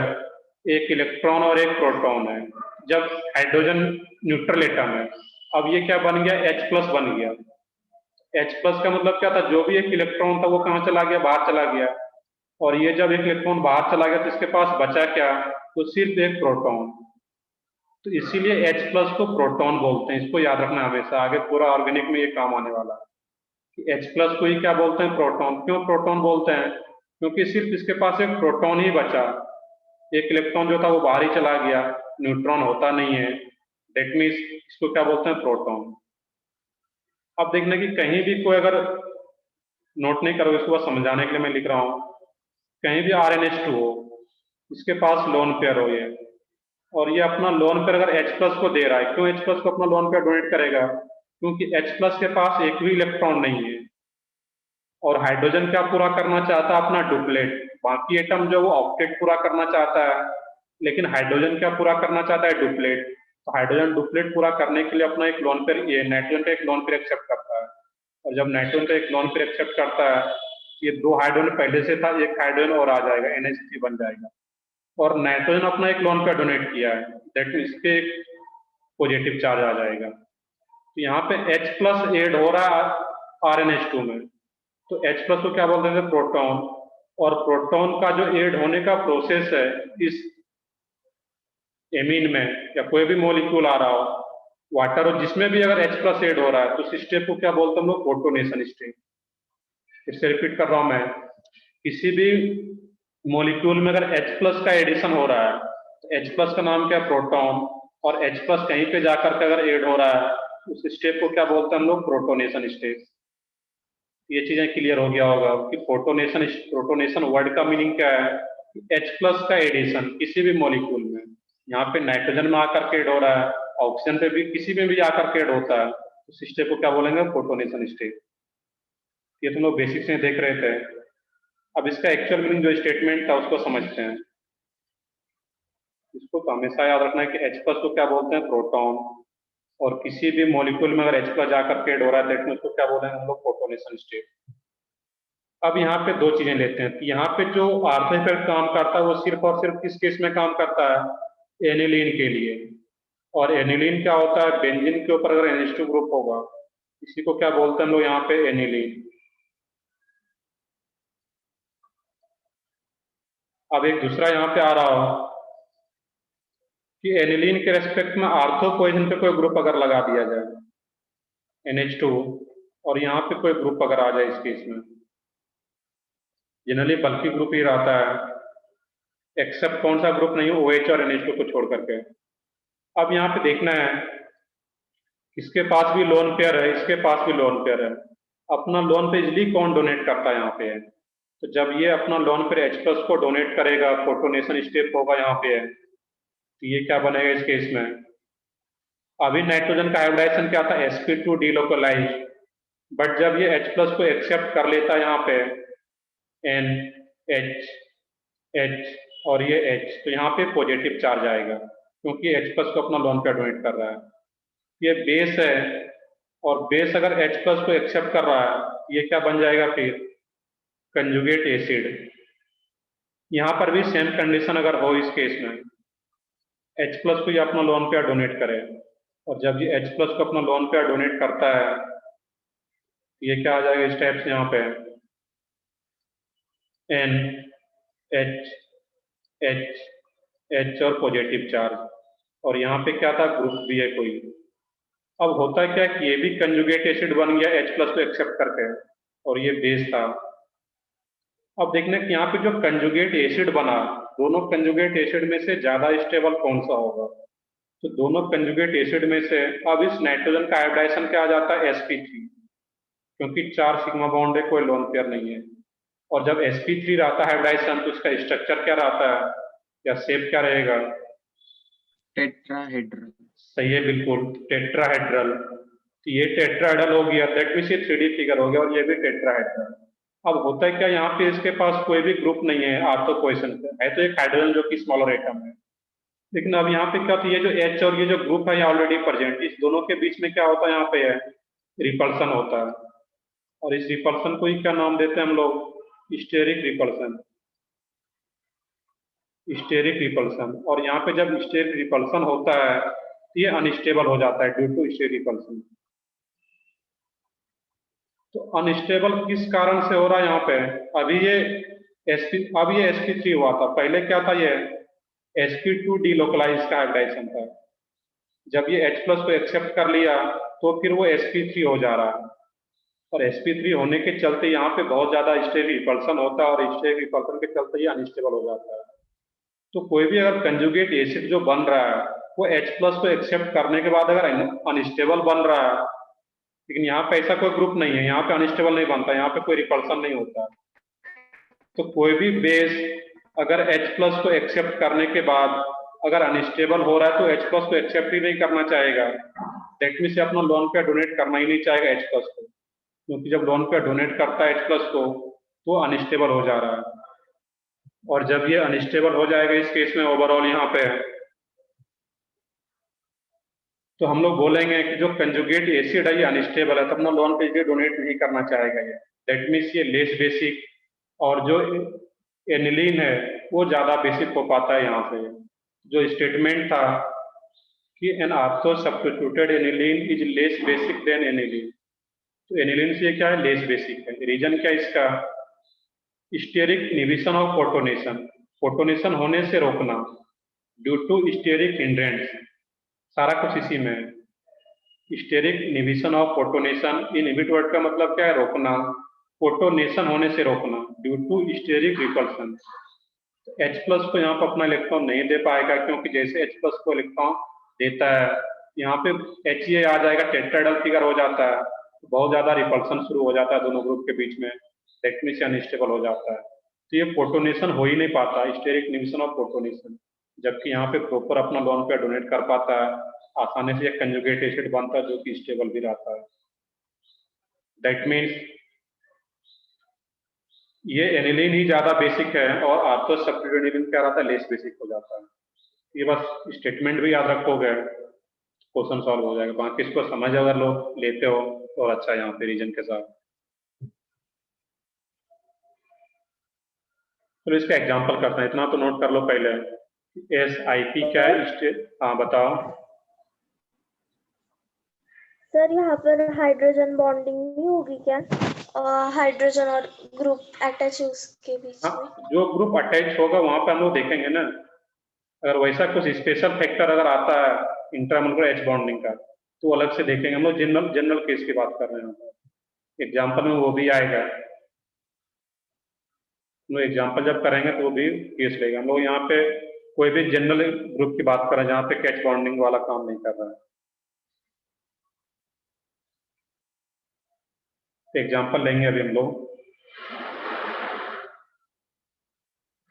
एक इलेक्ट्रॉन और एक प्रोटॉन है। जब हाइड्रोजन न्यूट्रल एटम है, अब ये क्या बन गया, H प्लस बन गया। H प्लस का मतलब क्या था, जो भी एक इलेक्ट्रॉन था वो कहाँ चला गया, बाहर चला गया। और ये जब एक इलेक्ट्रॉन बाहर चला गया तो इसके पास बचा क्या, तो सिर्फ एक प्रोटॉन। तो इसीलिए H प्लस को प्रोटॉन बोलते हैं। इसको याद रखना हमेशा, आगे पूरा ऑर्गेनिक में ये काम आने वाला है कि H प्लस को ही क्या बोलते हैं, प्रोटॉन। क्यों प्रोटॉन बोलते हैं, क्योंकि सिर्फ इसके पास एक प्रोटॉन ही बचा। एक इलेक्ट्रॉन जो था वो बाहर ही चला गया, न्यूट्रॉन होता नहीं है। डेट मीन्स इसको क्या बोलते हैं, प्रोटॉन। अब देखना कि कहीं भी कोई अगर नोट नहीं करोगे, इसको बस समझाने के लिए मैं लिख रहा हूँ, कहीं भी RnH2 हो, इसके पास लोन पेयर हो ये, और ये अपना लोन पेयर अगर H प्लस को दे रहा है, क्यों H प्लस को अपना लोन पेयर डोनेट करेगा, क्योंकि H प्लस के पास एक भी इलेक्ट्रॉन नहीं है। और हाइड्रोजन क्या पूरा करना चाहता है, अपना डुप्लेट। बाकी एटम जो वो ऑक्टेट पूरा करना चाहता है, लेकिन हाइड्रोजन क्या पूरा करना चाहता है, डुप्लेट। तो हाइड्रोजन डुप्लेट पूरा करने के लिए अपना एक लोन पेयर, ये नाइट्रोजन का एक लोन पेयर एक्सेप्ट करता है। और जब नाइट्रोजन का एक लोन पेयर एक्सेप्ट करता है, ये 2 हाइड्रोजन पहले से था, एक हाइड्रोजन और आ जाएगा, NH3 बन जाएगा। और नाइट्रोजन अपना एक लोन पेयर डोनेट किया है, दैट मीन इसके एक पॉजिटिव चार्ज आ जाएगा। तो यहाँ पे H प्लस एड हो रहा है RnH2 में, तो H प्लस को क्या बोलते हैं, प्रोटॉन। और प्रोटॉन का जो एड होने का प्रोसेस है इस एमीन में, या कोई भी मॉलिक्यूल आ रहा हो, वाटर हो, जिसमें भी अगर H प्लस एड हो रहा है तो इस स्टेप को क्या बोलते हैं हम लोग, प्रोटोनेशन स्टेप। फिर से रिपीट कर रहा हूं मैं, किसी भी मॉलिक्यूल में अगर H प्लस का एडिशन हो रहा है तो H प्लस का नाम क्या है, प्रोटॉन। और H प्लस कहीं पे जाकर के अगर एड हो रहा है उस स्टेप को क्या बोलते हैं हम लोग, प्रोटोनेशन स्टेप। ये चीजें क्लियर हो गया होगा कि प्रोटोनेशन वर्ड का मीनिंग क्या है, H प्लस का एडिशन किसी भी मॉलिक्यूल में। यहाँ पे नाइट्रोजन में आकर के एड हो रहा है, ऑक्सीजन पे भी किसी में भी आकर के एड होता है, उस स्टेप को क्या बोलेंगे, प्रोटोनेशन स्टेप। ये तुम लोग बेसिक्स में देख रहे थे। अब इसका एक्चुअल मीनिंग जो स्टेटमेंट था उसको समझते हैं। इसको तो हमेशा याद रखना है कि H प्लस को क्या बोलते हैं, प्रोटॉन। और किसी भी मॉलिक्यूल में अगर H प्लस जाकर के एड हो रहा है तो उसको क्या बोलेंगे हम लोग, प्रोटोनेशन स्टेट। अब यहाँ पे दो चीजें लेते हैं। यहाँ पे जो ऑर्थो इफेक्ट काम करता है वो सिर्फ और सिर्फ किस केस में काम करता है, एनिलीन के लिए। और एनिलीन क्या होता है, बेंजीन के ऊपर अगर NH2 ग्रुप होगा, इसी को क्या बोलते हैं हम लोग यहाँ पे, एनिलीन। अब एक दूसरा यहाँ पे आ रहा हो कि एनिलीन के रेस्पेक्ट में ऑर्थो पोजीशन पे कोई ग्रुप अगर लगा दिया जाए, NH2, और यहाँ पे कोई ग्रुप अगर आ जाए इस केस में, जनरली बल्कि ग्रुप ही रहता है, एक्सेप्ट कौन सा ग्रुप नहीं हो, OH और NH2 को छोड़ करके। अब यहाँ पे देखना है, इसके पास भी लोन पेयर है, इसके पास भी लोन पेयर है। अपना लोन पेयर इजली कौन डोनेट करता है यहाँ पे है, तो जब ये अपना लोन पेयर H प्लस को डोनेट करेगा, प्रोटोनेशन स्टेप होगा यहाँ पे है, तो ये क्या बनेगा इस केस में। अभी नाइट्रोजन का हाइब्रिडाइजेशन क्या था, sp2 डीलोकलाइज, बट जब ये H प्लस को एक्सेप्ट कर लेता है यहाँ पे N H H और ये H, तो यहाँ पे पॉजिटिव चार्ज आएगा क्योंकि H प्लस को अपना लोन पे डोनेट कर रहा है। ये बेस है और बेस अगर H प्लस को एक्सेप्ट कर रहा है, ये क्या बन जाएगा फिर? Conjugate acid. यहाँ पर भी सेम कंडीशन अगर हो इस केस में, H प्लस को ये अपना लोन पेयर डोनेट करे और जब ये H प्लस को अपना लोन पेयर डोनेट करता है, ये क्या आ जाएगा स्टेप्स यहाँ पे? N H H H और पॉजिटिव चार्ज, और यहाँ पे क्या था? ग्रुप भी है कोई। अब होता क्या है कि ये भी कंजुगेट एसिड बन गया H प्लस को एक्सेप्ट करके, और ये बेस था। अब देखने कि यहाँ पे जो कंजुगेट एसिड बना, दोनों कंजुगेट एसिड में से ज्यादा स्टेबल कौन सा होगा? तो दोनों कंजुगेट एसिड में से अब इस नाइट्रोजन का हाइब्रिडाइजेशन क्या आ जाता है? sp3, क्योंकि 4 सिग्मा बॉन्ड है, कोई लोन पेयर नहीं है। और जब sp3 रहता है हाइब्रिडाइजेशन, तो इसका स्ट्रक्चर क्या रहता है या शेप क्या रहेगा? टेट्राहेड्रल। सही है, बिल्कुल, टेट्राहेड्रल। तो ये टेट्राहेड्रल हो गया, दैट मीन्स ये 3D फिगर हो गया, और ये भी टेट्राहेड्रल। अब होता है क्या, यहाँ पे इसके पास कोई भी ग्रुप नहीं है आर्थो पोजीशन पे, है तो एक हाइड्रोजन जो कि स्मॉलर एटम है, लेकिन अब यहाँ पे क्या, तो ये जो H और ये जो ग्रुप है ये ऑलरेडी प्रेजेंट, इस दोनों के बीच में क्या होता है? यहाँ पे है रिपल्सन होता है, और इस रिपल्सन को ही क्या नाम देते हैं हम लोग? Steric repulsion. Steric repulsion. और यहाँ पे जब स्टेरिक रिपल्सन होता है तो ये अनस्टेबल हो जाता है ड्यू टू स्टेरिक रिपल्सन। तो अनस्टेबल किस कारण से हो रहा है यहाँ पे? अभी ये sp3 हुआ था, पहले क्या था? ये sp2 डीलोकलाइज का हाइब्रिडाइजेशन था। जब ये H प्लस को एक्सेप्ट कर लिया तो फिर वो sp3 हो जा रहा है, और sp3 होने के चलते यहाँ पे बहुत ज्यादा स्टेरिक रिपल्सन होता है, और स्टेरिक रिपल्सन के चलते ये अनस्टेबल हो जाता है। तो कोई भी अगर कंजुगेट एसिड जो बन रहा है वो H प्लस को एक्सेप्ट करने के बाद अगर अनस्टेबल बन रहा है, लेकिन यहाँ पे ऐसा कोई ग्रुप नहीं है, यहाँ पे अनस्टेबल नहीं बनता, यहाँ पे कोई रिपल्सन नहीं होता। तो कोई भी बेस अगर H प्लस को एक्सेप्ट करने के बाद अगर अनस्टेबल हो रहा है तो H प्लस को एक्सेप्ट ही नहीं करना चाहेगा, दैट मीन्स अपना लोन पे डोनेट करना ही नहीं चाहेगा H प्लस को, क्योंकि जब लोन पे डोनेट करता है H प्लस को तो अनस्टेबल हो जा रहा है। और जब ये अनस्टेबल हो जाएगा इस केस में ओवरऑल यहाँ पे, तो हम लोग बोलेंगे कि जो कंजुगेट एसिड है ये अनस्टेबल है, तब ना लोन पे डोनेट नहीं करना चाहेगा ये, दैट मीन्स ये लेस बेसिक, और जो एनिलीन है वो ज्यादा बेसिक हो पाता है। यहाँ पे जो स्टेटमेंट था कि N ortho substituted aniline is less basic than aniline, तो एनिलीन से क्या है? लेस बेसिक है। रीजन क्या है इसका? Steric inhibition of protonation, protonation होने से रोकना ड्यू टू स्टेरिक हिंड्रेंस, सारा कुछ इसी में है। Steric inhibition of protonation, inhibit word का मतलब क्या है? रोकना, प्रोटोनेशन होने से रोकना due to steric repulsion. H plus को यहाँ पर अपना इलेक्ट्रॉन नहीं दे पाएगा, क्योंकि जैसे H प्लस को इलेक्ट्रॉन देता है यहाँ पे HA आ जाएगा, टेट्राहेड्रल फिगर हो जाता है, तो बहुत ज्यादा रिपल्सन शुरू हो जाता है दोनों ग्रुप के बीच में, दैट मींस अनस्टेबल हो जाता है। तो ये प्रोटोनेशन हो ही नहीं पाता, स्टेरिक इनहिबिशन ऑफ प्रोटोनेशन, जबकि यहाँ पे प्रॉपर अपना लोन पे डोनेट कर पाता है, आसानी से एक कंजुगेट एसिड बनता है जो कि स्टेबल भी रहता है। दैट मीन्स ये एनिलीन ही ज्यादा बेसिक है और ऑर्थो सब्स्टिट्यूटेड एनिलीन क्या रहता है? लेस बेसिक हो जाता है। ये बस स्टेटमेंट भी याद रखोगे, क्वेश्चन सॉल्व हो जाएगा। बाकी इसको समझ अगर लोग लेते हो तो अच्छा है यहाँ पे रीजन के साथ। चलो इसका एग्जांपल करते हैं, इतना तो नोट कर लो पहले। SIP क्या है? हाँ बताओ। सर यहाँ पर हाइड्रोजन बॉन्डिंग नहीं होगी क्या? हाइड्रोजन और ग्रुप अटैच है उसके बीच में। हाँ, जो ग्रुप अटैच होगा वहां पे हम लोग देखेंगे ना, अगर वैसा कुछ स्पेशल फैक्टर अगर आता है इंट्रामोलकुलर H बॉन्डिंग का तो अलग से देखेंगे। हम लोग जनरल केस की बात कर रहे हैं, एग्जाम्पल में वो भी आएगा। हम लोग एग्जाम्पल जब करेंगे तो वो भी केस लेगा। हम लोग यहाँ पे कोई भी जनरल ग्रुप की बात कर रहे हैं जहाँ पे H बॉन्डिंग वाला काम नहीं कर रहा है। एग्जाम्पल लेंगे अभी हम लोग,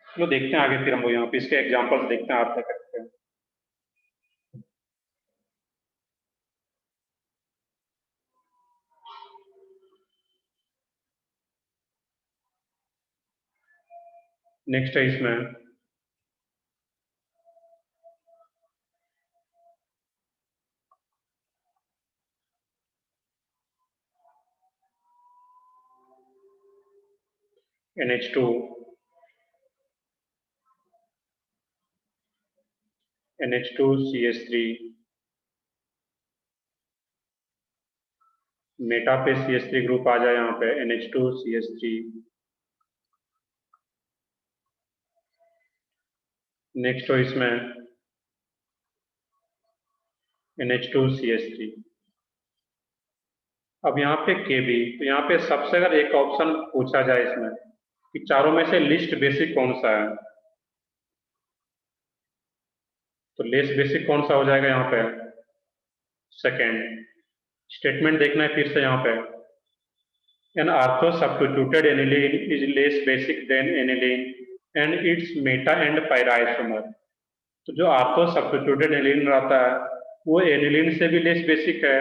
चलो देखते हैं आगे, फिर हम लोग यहाँ पे इसके एग्जाम्पल्स देखते हैं आप क्या करते हैं। नेक्स्ट है इसमें NH2, NH2CH3, मेटा पे CH3 ग्रुप आ जाए यहाँ पे NH2CH3, नेक्स्ट हो इसमें NH2CH3। अब यहाँ पे KB, तो यहाँ पे सबसे अगर एक ऑप्शन पूछा जाए इसमें कि चारों में से लिस्ट बेसिक कौन सा है, तो लेस बेसिक कौन सा हो जाएगा यहाँ पे, सेकेंड। स्टेटमेंट देखना है फिर से यहाँ पे, N ortho substituted aniline is less basic than aniline and its meta and para isomer. तो जो आर्थो सब्स्टिट्यूटेड एनिलीन रहता है वो एनिलीन से भी लेस बेसिक है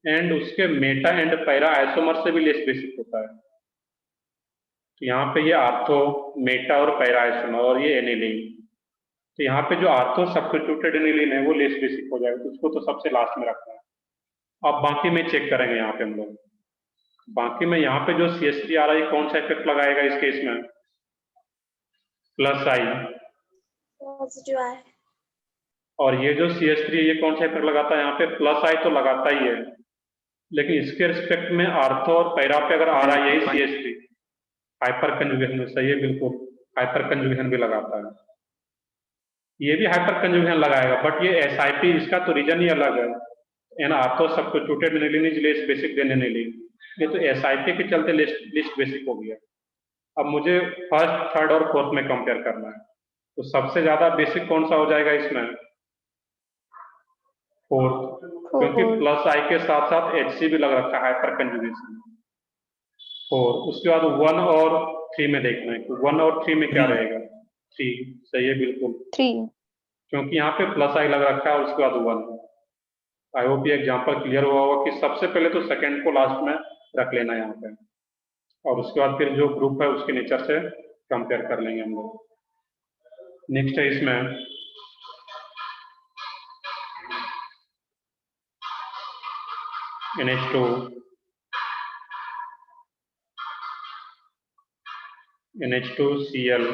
एंड उसके मेटा एंड पैरा आइसोमर से भी लेस बेसिक होता है। तो यहाँ पे ये आर्थो, मेटा और पैरा आइसोमर और ये एनिलीन, तो यहाँ पे जो आर्थो सब्स्टिट्यूटेड एनिलीन है वो लेस बेसिक हो जाएगा, तो उसको तो सबसे लास्ट में रखना है। अब बाकी में चेक करेंगे यहाँ पे हम लोग, बाकी में यहाँ पे जो CH3 आ रहा है कौन सा इफेक्ट लगाएगा इस केस में, प्लस आई, पॉजिटिव आई। और ये जो CH3 ये कौन सा इफेक्ट लगाता है यहाँ पे, प्लस आई तो लगाता ही है, लेकिन इसके रिस्पेक्ट में आर्थो और पैरा पे अगर आ रहा है यही CH3 हाइपर कंजुगेशन में, सही है बिल्कुल, हाइपर कंजुगेशन भी लगाता है, ये भी हाइपर कंजुगेशन लगाएगा, बट ये SIP इसका तो रीजन ही अलग है, N ortho substituted aniline is less basic than aniline, ये तो SIP के चलते लिस्ट बेसिक हो गया। अब मुझे फर्स्ट, थर्ड और फोर्थ में कंपेयर करना है, तो सबसे ज्यादा बेसिक कौन सा हो जाएगा इसमें, फोर्थ, क्योंकि प्लस आई के साथ साथ HC भी लग रखा है हाइपर कंजुगेशन। 4, उसके बाद 1 और 3 में देखना है, 1 और 3 में क्या रहेगा, 3, सही है बिल्कुल, 3 क्योंकि यहाँ पे प्लस आई लग रखा है, उसके बाद 1। आई होप ये एग्जाम्पल क्लियर हुआ होगा कि सबसे पहले तो सेकंड को लास्ट में रख लेना है यहाँ पे, और उसके बाद फिर जो ग्रुप है उसके नेचर से कंपेयर कर लेंगे हम लोग। नेक्स्ट है इसमें NH2, NH2Cl,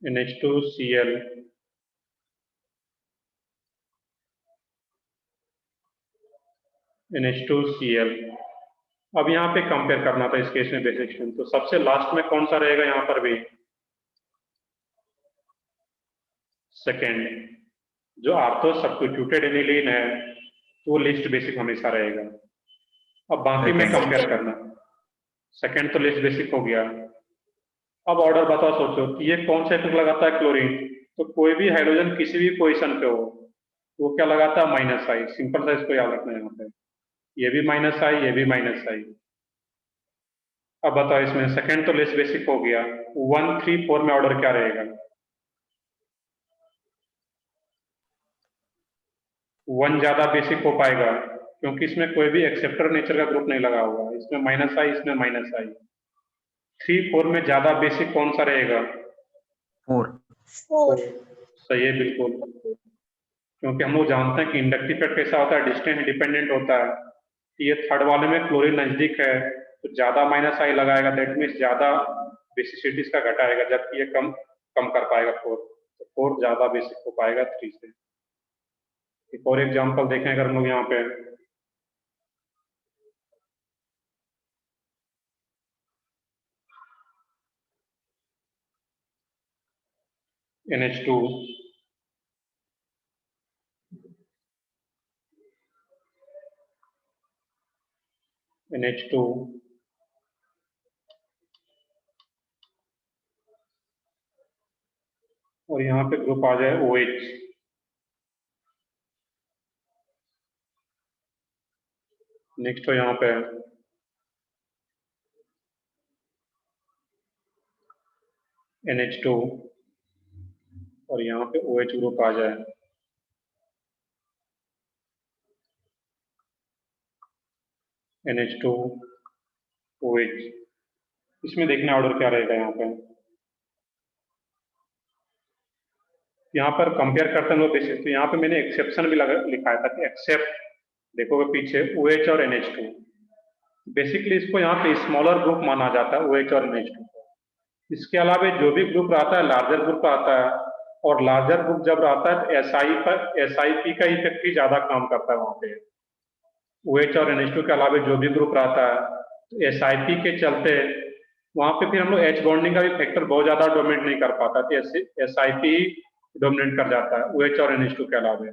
NH2Cl, NH2Cl। अब यहाँ पे कंपेयर करना था इस केस में बेसिक, तो सबसे लास्ट में कौन सा रहेगा यहाँ पर भी, सेकेंड, जो आर्थो सब्स्टिट्यूटेड एनिलीन है तो वो लिस्ट बेसिक हमेशा रहेगा। अब बाकी में कंपेयर करना, सेकेंड तो लिस्ट बेसिक हो गया। अब ऑर्डर बताओ, सोचो कि ये कौन सा इफेक्ट लगाता है क्लोरीन, तो कोई भी हाइड्रोजन किसी भी पोजीशन पे हो वो क्या लगाता है, माइनस आई, सिंपल सा इसको याद रखना है यहाँ पे, ये भी माइनस आई, ये भी माइनस आई। अब बताओ इसमें सेकेंड तो लेस बेसिक हो गया, 1, 3, 4 में ऑर्डर क्या रहेगा, 1 ज्यादा बेसिक हो पाएगा क्योंकि इसमें कोई भी एक्सेप्टर नेचर का ग्रुप नहीं लगा हुआ, इसमें माइनस आई, इसमें माइनस आई। 3, 4 में ज्यादा बेसिक कौन सा रहेगा, 4। 4। सही है बिल्कुल, क्योंकि हम लोग जानते हैं कि इंडक्टिव इफेक्ट कैसा होता है, डिस्टेंस डिपेंडेंट होता है। ये थर्ड वाले में क्लोरीन नजदीक है तो ज्यादा माइनस आई लगाएगा, दैट मीन्स ज्यादा बेसिसिटी इसका घटाएगा, जबकि ये कम कर पाएगा 4, तो 4 ज्यादा बेसिक हो पाएगा 3 से। एक और एग्जांपल देखें अगर हम लोग यहाँ पे, NH2, NH2, और यहाँ पे ग्रुप आ जाए OH, नेक्स्ट हो यहाँ पे NH2 और यहाँ पे OH ग्रुप आ जाए, NH2, OH। इसमें देखना ऑर्डर क्या रहेगा यहाँ पे। यहाँ पर कंपेयर करते हैं वो बेसिस, तो यहाँ पे मैंने एक्सेप्शन भी लिखाया था कि एक्सेप्ट, देखोगे पीछे OH और NH2। बेसिकली इसको यहाँ पे स्मॉलर ग्रुप माना जाता है OH और NH2। इसके अलावा जो भी ग्रुप रहता है लार्जर ग्रुप आता है, और लार्जर ग्रुप जब रहता है तो SiP का इफेक्ट ही ज्यादा काम करता है वहाँ पे। OH और NH2 के अलावा जो भी ग्रुप रहता है तो SiP के चलते वहाँ पे फिर हम लोग H बॉन्डिंग का भी फैक्टर बहुत ज्यादा डोमिनेट नहीं कर पाता, तो SiP डोमिनेट कर जाता है OH और NH2 के अलावा।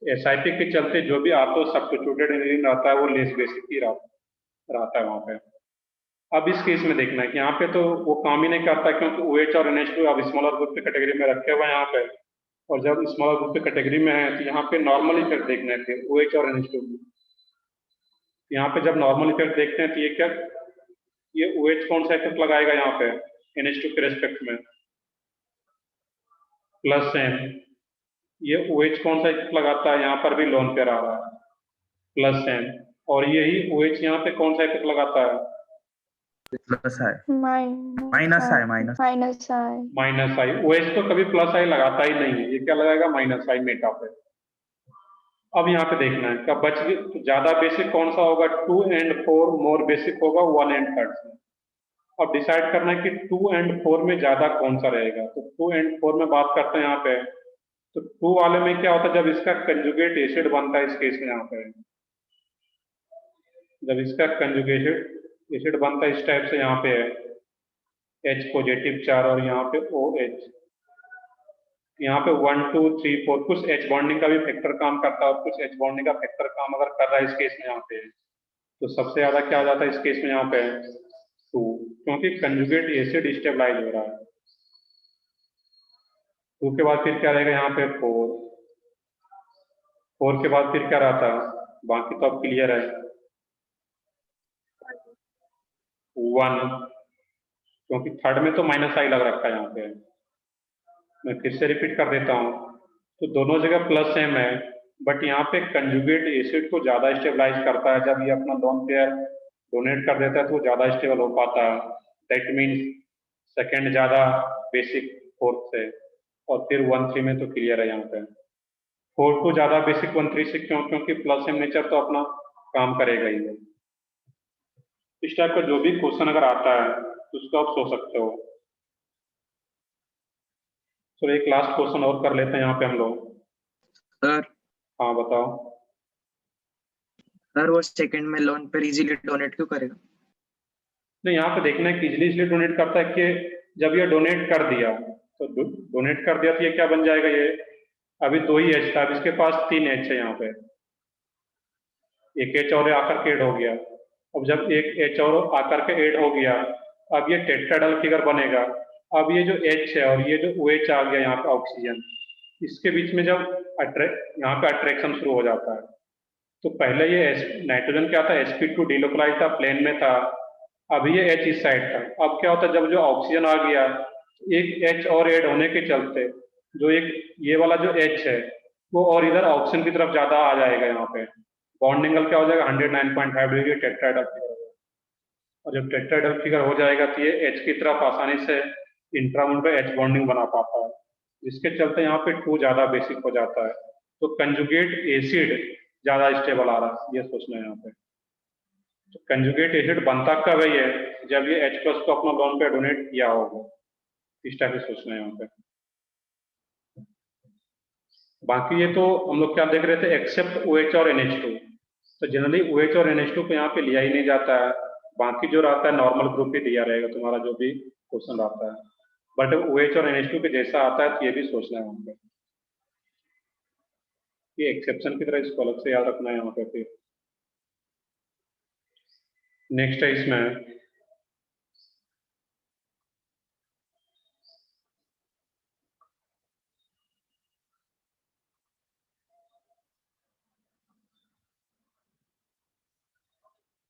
SiP के चलते जो भी ऑर्थो सब्स्टिट्यूटेड एनिलीन रहता है वो लेस बेसिक ही रहता है वहाँ पे। अब इस केस में देखना है कि यहाँ पे तो वो काम ही नहीं करता, क्योंकि OH और NH2 अब स्मॉलर ग्रुप के कैटेगरी में रखे हुए हैं यहाँ पे, और जब स्मॉलर ग्रुप के कैटेगरी में है तो यहाँ पे नॉर्मल इफेक्ट देखने थे OH और NH2। यहाँ पे जब नॉर्मल इफेक्ट देखते हैं तो ये OH कौन सा इफेक्ट लगाएगा यहाँ पे NH2 के रेस्पेक्ट में, प्लस n। ये OH कौन सा इफेक्ट लगाता है, यहाँ पर भी लोन पेयर आ रहा है, प्लस n। और यही OH यहाँ पे कौन सा इफेक्ट लगाता है, plus I, minus minus I, minus I. OH तो कभी प्लस आई लगाता ही नहीं है, ये क्या लगाएगा माइनस आई मेटा पे। अब यहाँ पे देखना है क्या बच गया, तो ज्यादा बेसिक कौन सा होगा, 2 and 4, मोर बेसिक होगा 1 and 13। अब डिसाइड करना है कि 2 and 4 में ज्यादा कौन सा रहेगा, तो 2 and 4 में बात करते हैं यहाँ पे। तो 2 वाले में क्या होता है, जब इसका कंजुगेट एसिड बनता है, इस केस में यहाँ पे जब इसका कंजुगेटेड एसिड बनता है इस टाइप से, यहाँ पे है H पॉजिटिव 4 और यहाँ पे OH, यहाँ पे 1 2 3 4 कुछ H बॉन्डिंग का भी फैक्टर काम करता है और कुछ H बॉन्डिंग का फैक्टर काम अगर कर रहा है इस केस में यहाँ पे, तो सबसे ज्यादा क्या आ जाता है इस केस में यहाँ पे 2, क्योंकि कंजुगेट एसिड स्टेबलाइज हो रहा है। 2 के बाद फिर क्या रहेगा यहाँ पे 4 के बाद फिर क्या रहता है, बाकी तो अब क्लियर है 1, क्योंकि थर्ड में तो माइनस आई लग रखा है यहाँ पे। मैं फिर से रिपीट कर देता हूँ, तो दोनों जगह प्लस सेम है, बट यहाँ पे कंजुगेट एसिड को ज्यादा स्टेबलाइज करता है। जब ये अपना लोन पेयर डोनेट कर देता है तो वो ज्यादा स्टेबल हो पाता है, दैट मीन्स सेकेंड ज्यादा बेसिक 4 से, और फिर 1 3 में तो क्लियर है यहाँ पे 4 2 ज्यादा बेसिक 1 3 से, क्योंकि प्लस सेम नेचर तो अपना काम करेगा ही है। इस टाइप का जो भी क्वेश्चन अगर आता है तो उसको आप सोच सकते हो। चलो एक लास्ट क्वेश्चन और कर लेते हैं यहाँ पे हम लोग। सर हाँ बताओ। सर वो सेकंड में लोन पर इजीली डोनेट क्यों करेगा? नहीं, यहाँ पे देखना है कि इजिली इसलिए डोनेट करता है कि जब ये डोनेट कर दिया तो डोनेट कर दिया तो ये क्या बन जाएगा, ये अभी 2 ही H था, अब इसके पास 3 H है, यहाँ पे एक H और आकर के ऐड हो गया। अब जब एक H और आकर के ऐड हो गया, अब ये टेट्राहेड्रल फिगर बनेगा। अब ये जो H है और ये जो OH आ गया यहाँ पे ऑक्सीजन, इसके बीच में जब यहाँ पे अट्रैक्शन शुरू हो जाता है, तो पहले ये नाइट्रोजन क्या था, sp2 डिलोकलाइज था, प्लेन में था, अभी ये H इस साइड था। अब क्या होता है, जब जो ऑक्सीजन आ गया, एक H और ऐड होने के चलते जो एक ये वाला जो H है वो और इधर ऑक्सीजन की तरफ ज्यादा आ जाएगा। यहाँ पे बॉन्ड एंगल क्या हो जाएगा 109.5 डिग्री टेट्राहेड्रल फिगर, और जब टेट्राहेड्रल फिगर हो जाएगा तो ये H की तरफ आसानी से इंट्रामोल पे H बॉन्डिंग बना पाता है, जिसके चलते यहाँ पे 2 ज्यादा बेसिक हो जाता है। तो कंजुगेट एसिड ज्यादा स्टेबल आ रहा है, ये सोचना है यहाँ पे। तो कंजुगेट एसिड बनता कब है, ये जब ये H+ को अपना लोन पे डोनेट किया होगा, इस टाइप से सोचना है यहाँ पे। बाकी ये तो हम लोग क्या देख रहे थे, एक्सेप्ट OH और NH2, तो जनरली OH और NH2 को यहाँ पे लिया ही नहीं जाता है, बाकी जो रहता है नॉर्मल ग्रुप ही दिया रहेगा तुम्हारा जो भी क्वेश्चन रहता है। बट OH और NH2 के जैसा आता है तो ये भी सोचना है वहाँ पे, ये एक्सेप्शन की तरह इसको अलग से याद रखना है यहाँ पे। फिर नेक्स्ट है इसमें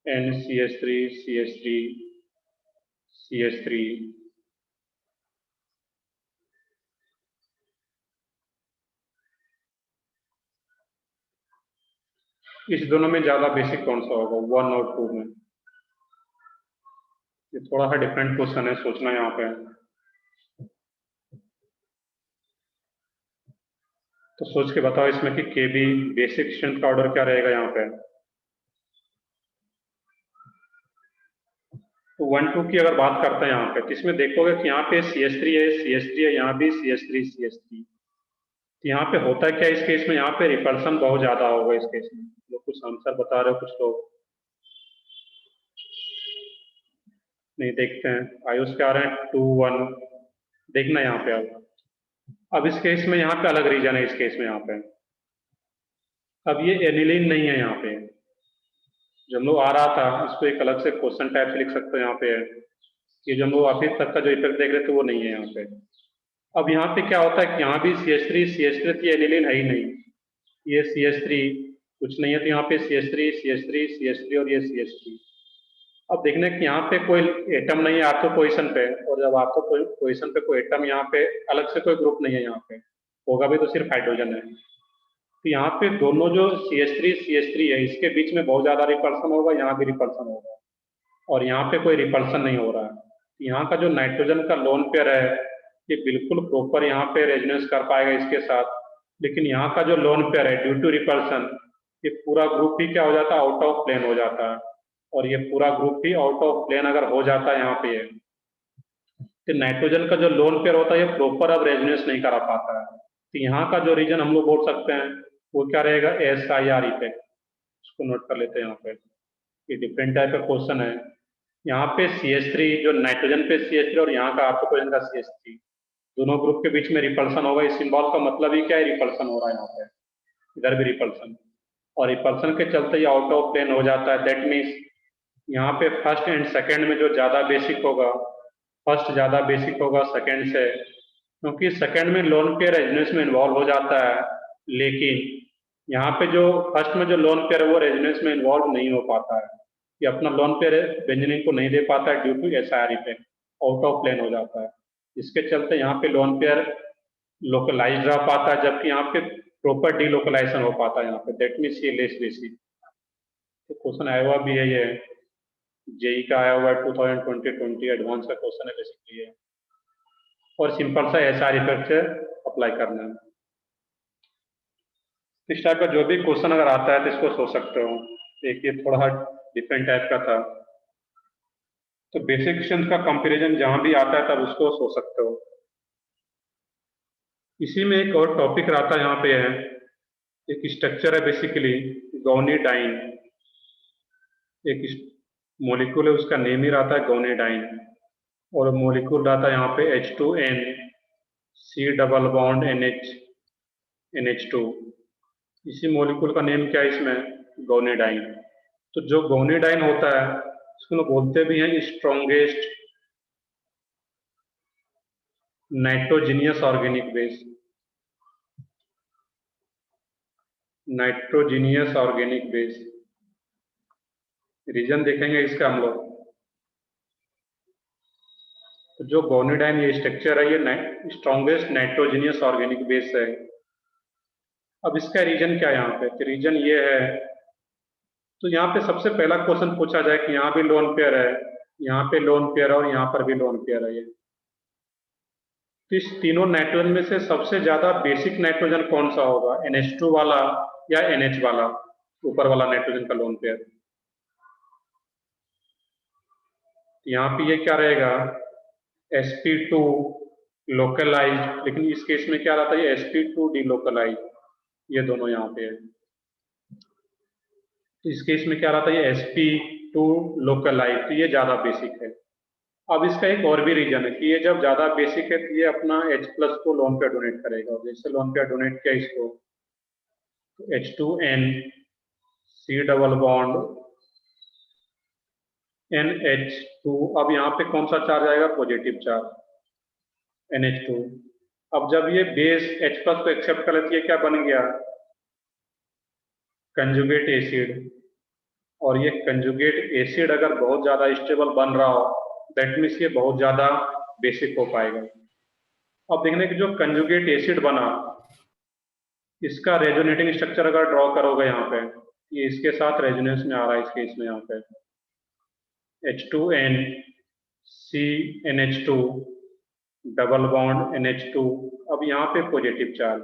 NCH3 CH3 CH3, इस दोनों में ज्यादा बेसिक कौन सा होगा, 1 और 2 में? ये थोड़ा सा डिफरेंट क्वेश्चन है, सोचना यहाँ पे। तो सोच के बताओ इसमें कि केबी बेसिक स्ट्रेंथ का ऑर्डर क्या रहेगा यहाँ पे। तो 1 2 की अगर बात करते हैं यहाँ पे, तो इसमें देखोगे कि यहाँ पे CH3 है, CH3 है, यहाँ भी CH3 CH3। तो यहाँ पे होता है क्या इस केस में, यहाँ पे रिपल्सन बहुत ज्यादा होगा इस केस में। लोग कुछ आंसर बता रहे हो, कुछ लोग नहीं। देखते हैं आयुष के आ रहे हैं 2 1। देखना यहाँ पे अब इस केस में यहाँ पे अलग रीजन है। इस केस में यहाँ पे अब ये एनिलीन नहीं है। यहाँ पे जो हम लोग आ रहा था, इसको एक अलग से क्वेश्चन टाइप से लिख सकते हैं। यहाँ पे ये जो हम लोग अभी तक का जो इफेक्ट देख रहे थे वो नहीं है यहाँ पे। अब यहाँ पे क्या होता है कि यहाँ भी CH3 की एनिलीन है ही नहीं, ये CH3 कुछ नहीं है। तो यहाँ पे CH3 और ये CH3। अब देखने कि यहाँ पे कोई एटम नहीं है आर्थो पोजीशन पे, और जब आर्थो पोजीशन पे कोई एटम, यहाँ पे अलग से कोई ग्रुप नहीं है, यहाँ पे होगा भी तो सिर्फ हाइड्रोजन है। तो यहाँ पे दोनों जो CH3 है, इसके बीच में बहुत ज्यादा रिपल्सन होगा, यहाँ भी रिपल्सन होगा, और यहाँ पे कोई रिपल्सन नहीं हो रहा है। तो यहाँ का जो नाइट्रोजन का लोन पेयर है, ये बिल्कुल प्रॉपर यहाँ पे रेजोनेंस कर पाएगा इसके साथ। लेकिन यहाँ का जो लोन पेयर है, ड्यू टू रिपल्सन, ये पूरा ग्रुप ही क्या हो जाता है, आउट ऑफ प्लेन हो जाता है। और ये पूरा ग्रुप ही आउट ऑफ प्लेन अगर हो जाता है यहाँ पे, तो नाइट्रोजन का जो लोन पेयर होता है ये प्रॉपर अब रेजोनेंस नहीं करा पाता है। तो यहाँ का जो रीजन हम लोग बोल सकते हैं वो क्या रहेगा, SIR इफेक्ट। इसको नोट कर लेते हैं यहाँ पे। ये डिफरेंट टाइप का क्वेश्चन है। यहाँ पे CH3 जो नाइट्रोजन पे CH3 और यहाँ का आपको का CH3, दोनों ग्रुप के बीच में रिपल्सन होगा। इस सिंबल का मतलब ही क्या है, रिपल्सन हो रहा है यहाँ पे, इधर भी रिपल्सन, और रिपल्सन के चलते ये आउट ऑफ प्लेन हो जाता है। दैट मीन्स यहाँ पे फर्स्ट एंड सेकेंड में जो ज्यादा बेसिक होगा, फर्स्ट ज्यादा बेसिक होगा सेकेंड से, क्योंकि सेकेंड में लोन पेयर रेजोनेंस में इन्वॉल्व हो जाता है। लेकिन यहाँ पे जो फर्स्ट में जो लोन पेयर है वो रेजोनेंस में इन्वॉल्व नहीं हो पाता है, ये अपना लोन पेयर बेंजीन को नहीं दे पाता है due to SIR effect, out of plane हो जाता है। इसके चलते यहाँ पे लोन पेयर लोकलाइज रह पाता है, जबकि यहाँ पे प्रॉपर डीलोकलाइजेशन हो पाता है यहाँ पे। दैट मीन्स ये लेस बेसिक। तो क्वेश्चन आया हुआ भी है, ये JEE का आया हुआ है 2020 एडवांस का क्वेश्चन है बेसिकली ये, और सिंपल सा SIR इफेक्ट से अप्लाई करना है। इस टाइप का जो भी क्वेश्चन अगर आता है तो इसको सोच सकते हो। एक ये थोड़ा डिफरेंट टाइप का था, तो बेसिक स्ट्रेंथ का कंपैरिजन जहां भी आता है तब उसको सोच सकते हो। इसी में एक और टॉपिक रहता है यहाँ पे है, एक स्ट्रक्चर है बेसिकली गौनीडाइन। एक मॉलिक्यूल है, उसका नेम ही रहता है गौनीडाइन, और मॉलिक्यूल रहता है यहाँ पे H2N C double bond NH2। इसी मॉलिक्यूल का नेम क्या है इसमें, गौनीडाइन। तो जो गौनीडाइन होता है उसको बोलते भी हैं strongest nitrogenous organic base. Nitrogenous organic base reason देखेंगे इसका हम लोग। तो जो गौनीडाइन ये स्ट्रक्चर है, ये स्ट्रॉन्गेस्ट नाइट्रोजीनियस ऑर्गेनिक बेस है। अब इसका रीजन क्या है यहाँ पे, तो रीजन ये है। तो यहाँ पे सबसे पहला क्वेश्चन पूछा जाए कि यहाँ भी लोन पेयर है, यहाँ पे लोन पेयर है, और यहाँ पर भी लोन पेयर है। ये तो इस तीनों नाइट्रोजन में से सबसे ज्यादा बेसिक नाइट्रोजन कौन सा होगा, NH2 वाला या NH वाला, ऊपर वाला नाइट्रोजन का लोन पेयर। यहाँ पे ये क्या रहेगा, sp2 लोकलाइज्ड, लेकिन इस केस में क्या रहता है, ये sp2 डीलोकलाइज्ड, ये दोनों यहाँ पे है। तो इस केस में क्या रहता है, ये sp2 लोकलाइज्ड, तो ये ज्यादा बेसिक है। अब इसका एक और भी रीजन है कि ये जब ज्यादा बेसिक है तो ये अपना H+ को लोन पेयर डोनेट करेगा। जैसे लोन पेयर डोनेट किया इसको, तो H2N C double bond NH2। अब यहाँ पे कौन सा चार्ज आएगा, पॉजिटिव चार्ज NH2। अब जब ये बेस H+ को एक्सेप्ट कर लेती है, क्या बन गया, कंजुगेट एसिड। और ये कंजुगेट एसिड अगर बहुत ज्यादा स्टेबल बन रहा हो, दैट मीन्स ये बहुत ज्यादा बेसिक हो पाएगा। अब देखने कि जो कंजुगेट एसिड बना, इसका रेजोनेटिंग स्ट्रक्चर अगर ड्रॉ करोगे यहाँ पे, ये इसके साथ रेजोनेंस में आ रहा है इस केस में। यहाँ पे H2N CnH2 double bond NH2। अब यहाँ पे पॉजिटिव चार्ज।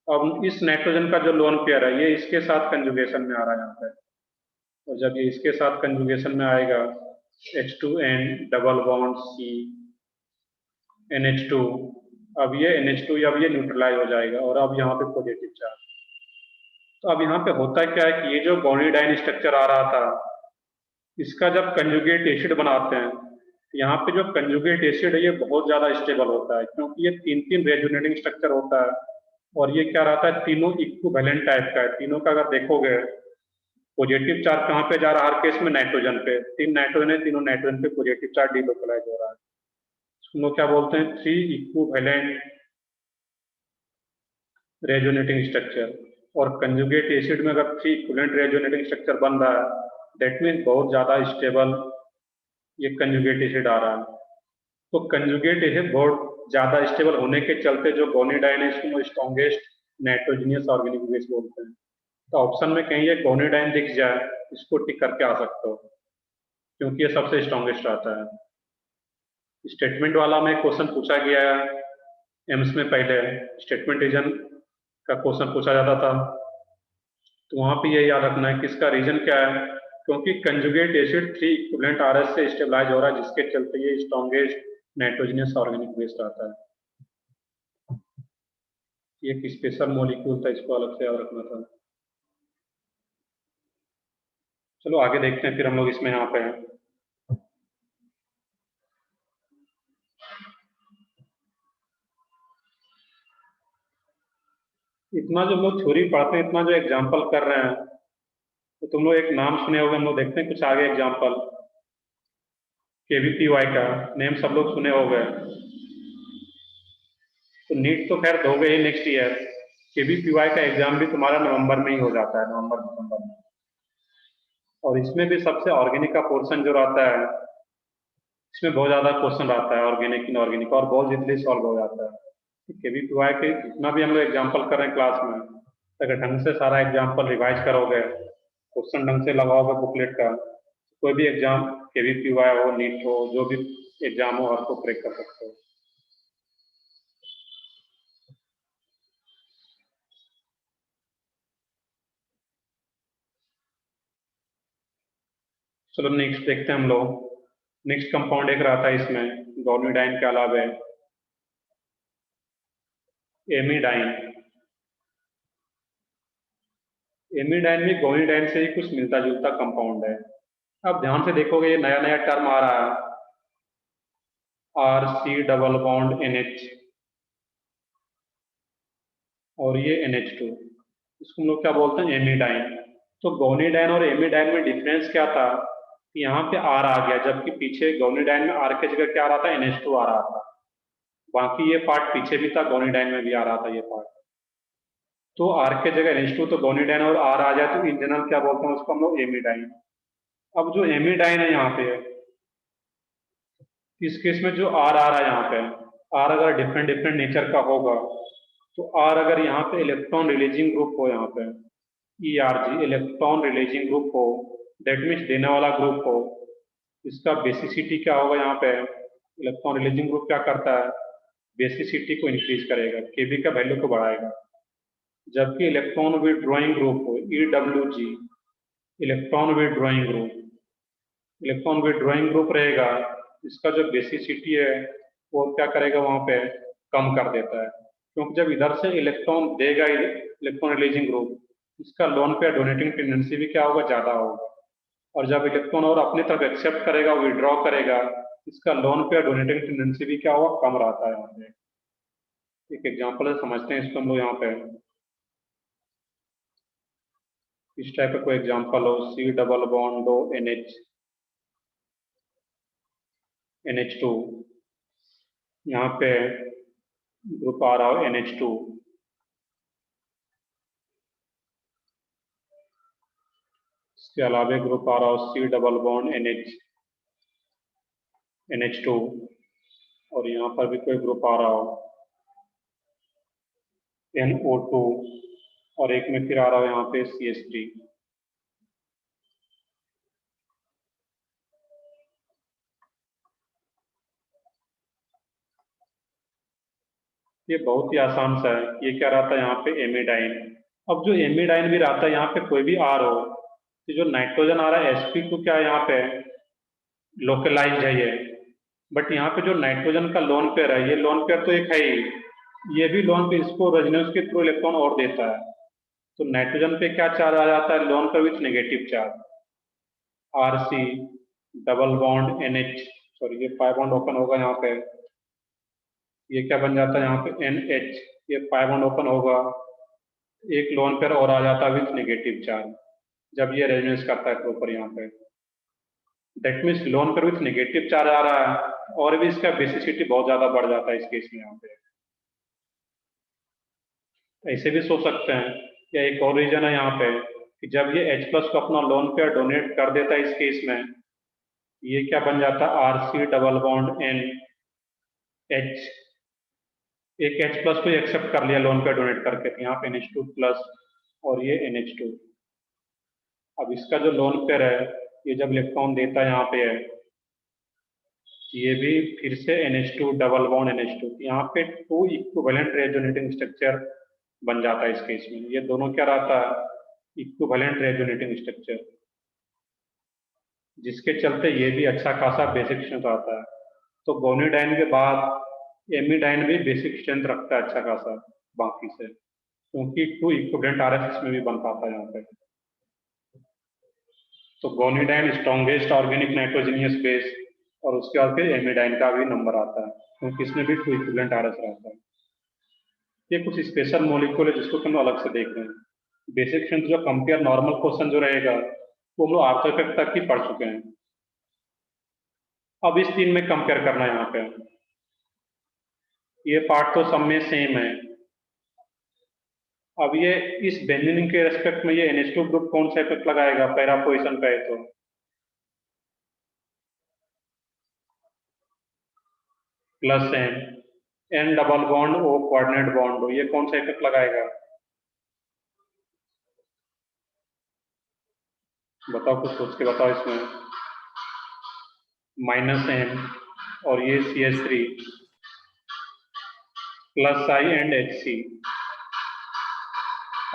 अब इस नाइट्रोजन का जो लोन पेयर है ये इसके साथ कंजुगेशन में आ रहा है यहाँ पे, और जब ये इसके साथ कंजुगेशन में आएगा H2N double bond C NH2, अब ये NH2 अब ये न्यूट्रलाइज हो जाएगा और अब यहाँ पे पॉजिटिव चार्ज। तो अब यहाँ पे होता क्या है कि ये जो गोनिडाइन स्ट्रक्चर आ रहा था इसका जब कंजुगेट एसिड बनाते हैं, यहाँ पे जो कंजुगेट एसिड है ये बहुत ज्यादा स्टेबल होता है, क्योंकि ये 3 रेजोनेटिंग स्ट्रक्चर होता है और ये क्या रहता है, तीनों इक्विवेलेंट टाइप का है। तीनों का अगर देखोगे पॉजिटिव चार्ज कहाँ पे जा रहा है, हर केस में नाइट्रोजन पे। 3 नाइट्रोजन है, तीनों नाइट्रोजन पे पॉजिटिव चार्ज डिलोकलाइज हो रहा है। हम लोग क्या बोलते हैं, 3 इक्विवेलेंट रेजोनेटिंग स्ट्रक्चर। और कंजुगेट एसिड में अगर 3 इक्विवेलेंट रेजोनेटिंग स्ट्रक्चर बन रहा है दैट मीन बहुत ज्यादा स्टेबल ये कंजुगेट एसिड आ रहा है। तो कंजुगेट एसिड बहुत ज्यादा स्टेबल होने के चलते जो गोनिडाइन है इसको स्ट्रॉन्गेस्ट नाइट्रोजनियस ऑर्गेनिक बेस बोलते हैं। तो ऑप्शन में कहीं ये गोनिडाइन दिख जाए इसको टिक करके आ सकते हो, क्योंकि ये सबसे स्ट्रॉन्गेस्ट आता है। स्टेटमेंट वाला में क्वेश्चन पूछा गया है एम्स में, पहले स्टेटमेंट रीजन का क्वेश्चन पूछा जाता था, तो वहां पे ये याद रखना है कि इसका रीजन क्या है, क्योंकि कंजुगेट एसिड 3 इक्विवेलेंट RS से स्टेबलाइज हो रहा है, जिसके चलते ये स्ट्रॉन्गेस्ट नाइट्रोजनियस ऑर्गेनिक बेस आता है। ये एक स्पेशल मॉलिक्यूल था, इसको अलग से याद रखना था। चलो आगे देखते हैं फिर हम लोग इसमें यहाँ पे हैं। इतना जो हम लोग थ्योरी पढ़ते हैं, इतना जो एग्जाम्पल कर रहे हैं, तो तुम लोग एक नाम सुने होंगे, हम लोग देखते हैं कुछ आगे एग्जाम्पल। KVPY का नेम सब लोग सुने होंगे। तो नीट तो खैर दोगे ही नेक्स्ट ईयर, KVPY का एग्जाम भी तुम्हारा नवंबर में ही हो जाता है, नवंबर दिसंबर में। और इसमें भी सबसे ऑर्गेनिक का पोर्शन जो रहता है इसमें बहुत ज्यादा क्वेश्चन रहता है, ऑर्गेनिक इनऑर्गेनिक, और बहुत जल्दी सॉल्व हो जाता है। KVPY के जितना भी हम लोग एग्जाम्पल कर रहे हैं क्लास में, अगर ढंग से सारा एग्जाम्पल रिवाइज करोगे, क्वेश्चन ढंग से लगाओगे बुकलेट का, कोई भी एग्जाम KVPY हो, नीट हो, जो भी एग्जाम हो, हर को क्रैक कर सकते हो। चलो नेक्स्ट देखते हैं हम लोग। नेक्स्ट कंपाउंड एक रहा था इसमें गोनिडाइन के अलावा एमिडाइन। एमिडाइन भी गोनिडाइन से ही कुछ मिलता जुलता कंपाउंड है। अब ध्यान से देखोगे ये नया नया टर्म आ रहा है, RC डबल बॉन्ड NH और ये NH2, इसको हम लोग क्या बोलते हैं, एमिडाइन। तो गोनिडाइन और एमिडाइन में डिफरेंस क्या था कि यहाँ पे R आ गया, जबकि पीछे गोनिडाइन में R के जगह क्या आ रहा था, NH2 आ रहा था। बाकी ये पार्ट पीछे भी था, गोनिडाइन में भी आ रहा था ये पार्ट। तो R के जगह NH2, तो गोनिडाइन और R आ जाए तो इन जनरल क्या बोलते हैं उसको हम लोग, एमिडाइन। अब जो एमिडाइन है यहाँ पे, इस केस में जो R आ रहा है यहाँ पे, R अगर डिफरेंट डिफरेंट नेचर का होगा, तो R अगर यहाँ पे इलेक्ट्रॉन रिलीजिंग ग्रुप हो, यहाँ पे ERG इलेक्ट्रॉन रिलीजिंग ग्रुप हो, दैट मीन्स देने वाला ग्रुप हो, इसका बेसिसिटी क्या होगा, यहाँ पे इलेक्ट्रॉन रिलीजिंग ग्रुप क्या करता है, बेसिसिटी को इंक्रीज करेगा, Kb का वैल्यू को बढ़ाएगा। जबकि इलेक्ट्रॉन विथड्रॉइंग ग्रुप हो, EWG electron withdrawing group, electron withdrawing group रहेगा, इसका जो बेसिसिटी है वो क्या करेगा, वहां पे कम कर देता है। क्योंकि जब इधर से इलेक्ट्रॉन देगा इलेक्ट्रॉन रिलीजिंग ग्रुप, इसका लोन पे डोनेटिंग टेंडेंसी भी क्या होगा, ज्यादा होगा। और जब इलेक्ट्रॉन और अपनी तरफ एक्सेप्ट करेगा, विड्रॉ करेगा, इसका लोन पे डोनेटिंग टेंडेंसी भी क्या होगा, कम रहता है। यहाँ पे एक एग्जाम्पल समझते हैं इसको हम लोग। यहाँ पे इस टाइप का कोई एग्जाम्पल हो, C डबल बॉन्ड दो NH2, यहाँ पे ग्रुप आ रहा हो NH2, इसके अलावा ग्रुप आ रहा हो C डबल बॉन्ड NH2, और यहाँ पर भी कोई ग्रुप आ रहा हो NO2, और एक में फिर आ रहा हो यहाँ पे CH3। ये बहुत ही आसान सा है। ये क्या रहता है यहाँ पे एमिडाइन। अब जो एमिडाइन भी रहता है यहाँ पे कोई भी आर हो, तो जो नाइट्रोजन आ रहा है sp2 क्या है यहाँ पे लोकलाइज है ये, बट यहाँ पे जो नाइट्रोजन का लोन पेयर है, ये लोन पेयर तो एक है ही, ये भी लोन पेयर इसको रेजोनेंस के थ्रू इलेक्ट्रॉन और देता है। तो नाइट्रोजन पे क्या चार्ज आ जाता है loan pair with negative charge, Rc double bond NH, sorry ये 5 बॉन्ड ओपन होगा यहाँ पे, ये क्या बन जाता है यहाँ पे NH, ये 5 बॉन्ड ओपन होगा, एक लोन पेयर और आ जाता है विथ नेगेटिव चार्ज जब ये रेजोनेंस करता है प्रॉपर यहाँ पे। That means lone pair with negative charge आ रहा है और भी इसका बेसिसिटी बहुत ज्यादा बढ़ जाता है इस केस में यहाँ पे। ऐसे भी सोच सकते हैं, या एक और रीजन है यहाँ पे कि जब ये H प्लस को अपना लोन पेयर डोनेट कर देता है इस केस में, ये क्या बन जाता है Rc डबल बॉन्ड NH, एक H प्लस को एक्सेप्ट कर लिया लोन पेयर डोनेट करके, तो यहाँ पे NH2 प्लस और ये NH2। अब इसका जो लोन पेयर है ये जब इलेक्ट्रॉन देता है यहाँ पे है, ये भी फिर से NH2 डबल बॉन्ड NH2, यहाँ पे 2 इक्विवेलेंट रेजोनेटिंग स्ट्रक्चर बन जाता है इस केस में। ये दोनों क्या रहता है इक्विवेलेंट रेजोनेटिंग स्ट्रक्चर, जिसके चलते ये भी अच्छा खासा बेसिक स्ट्रेंथ आता है। तो गोनिडाइन के बाद एमिडाइन भी बेसिक स्ट्रेंथ रखता है अच्छा खासा बाकी से, क्योंकि 2 इक्विवेलेंट RS इसमें भी बन पाता है यहाँ पे। तो गोनिडाइन स्ट्रॉन्गेस्ट ऑर्गेनिक नाइट्रोजनियस बेस, और उसके बाद फिर एमिडाइन का भी नंबर आता है क्योंकि इसमें भी 2 इक्विवेलेंट RS रहता है। ये कुछ स्पेशल मॉलिक्यूल है जिसको हम अलग से देख रहे हैं। बेसिक स्ट्रेंथ जो कंपेयर नॉर्मल क्वेश्चन जो रहेगा वो हम लोग आर्थो इफेक्ट तक ही पढ़ चुके हैं। अब इस 3 में कंपेयर करना है यहाँ पे, ये पार्ट तो सब में सेम है। अब ये इस बेंजीन के रेस्पेक्ट में ये NH2 ग्रुप कौन सा इफेक्ट लगाएगा पैरा पोजीशन पे है, तो plus N double bond O coordinate bond हो, ये कौन सा इफेक्ट लगाएगा बताओ, कुछ सोच के बताओ। इसमें -M और ये CH3 plus I and HC।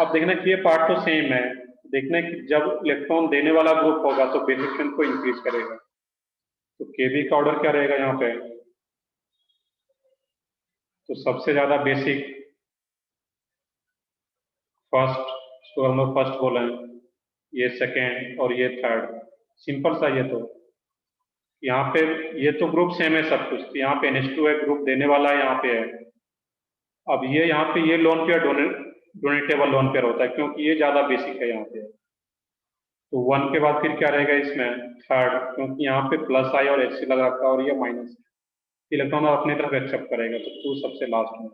अब देखना कि ये पार्ट तो सेम है, देखना कि जब इलेक्ट्रॉन देने वाला ग्रुप होगा तो बेसिक स्ट्रेंथ को इंक्रीज करेगा। तो Kb का ऑर्डर क्या रहेगा यहाँ पे, तो सबसे ज्यादा बेसिक फर्स्ट, इसको हम लोग फर्स्ट बोले, ये सेकेंड और ये थर्ड, सिंपल सा। ये तो यहाँ पे ये तो ग्रुप सेम है सब कुछ, तो यहाँ पे NH2 है ग्रुप देने वाला है यहाँ पे है। अब ये यहाँ पे ये लोन पेयर डोनेटेबल लोन पेयर होता है क्योंकि ये ज्यादा बेसिक है यहाँ पे। तो 1 के बाद फिर क्या रहेगा इसमें थर्ड, क्योंकि यहाँ पे प्लस I और HC लगा रखा और ये माइनस, इलेक्ट्रॉन अपनी तरफ एक्सेप्ट करेगा, तो 2 सबसे लास्ट में।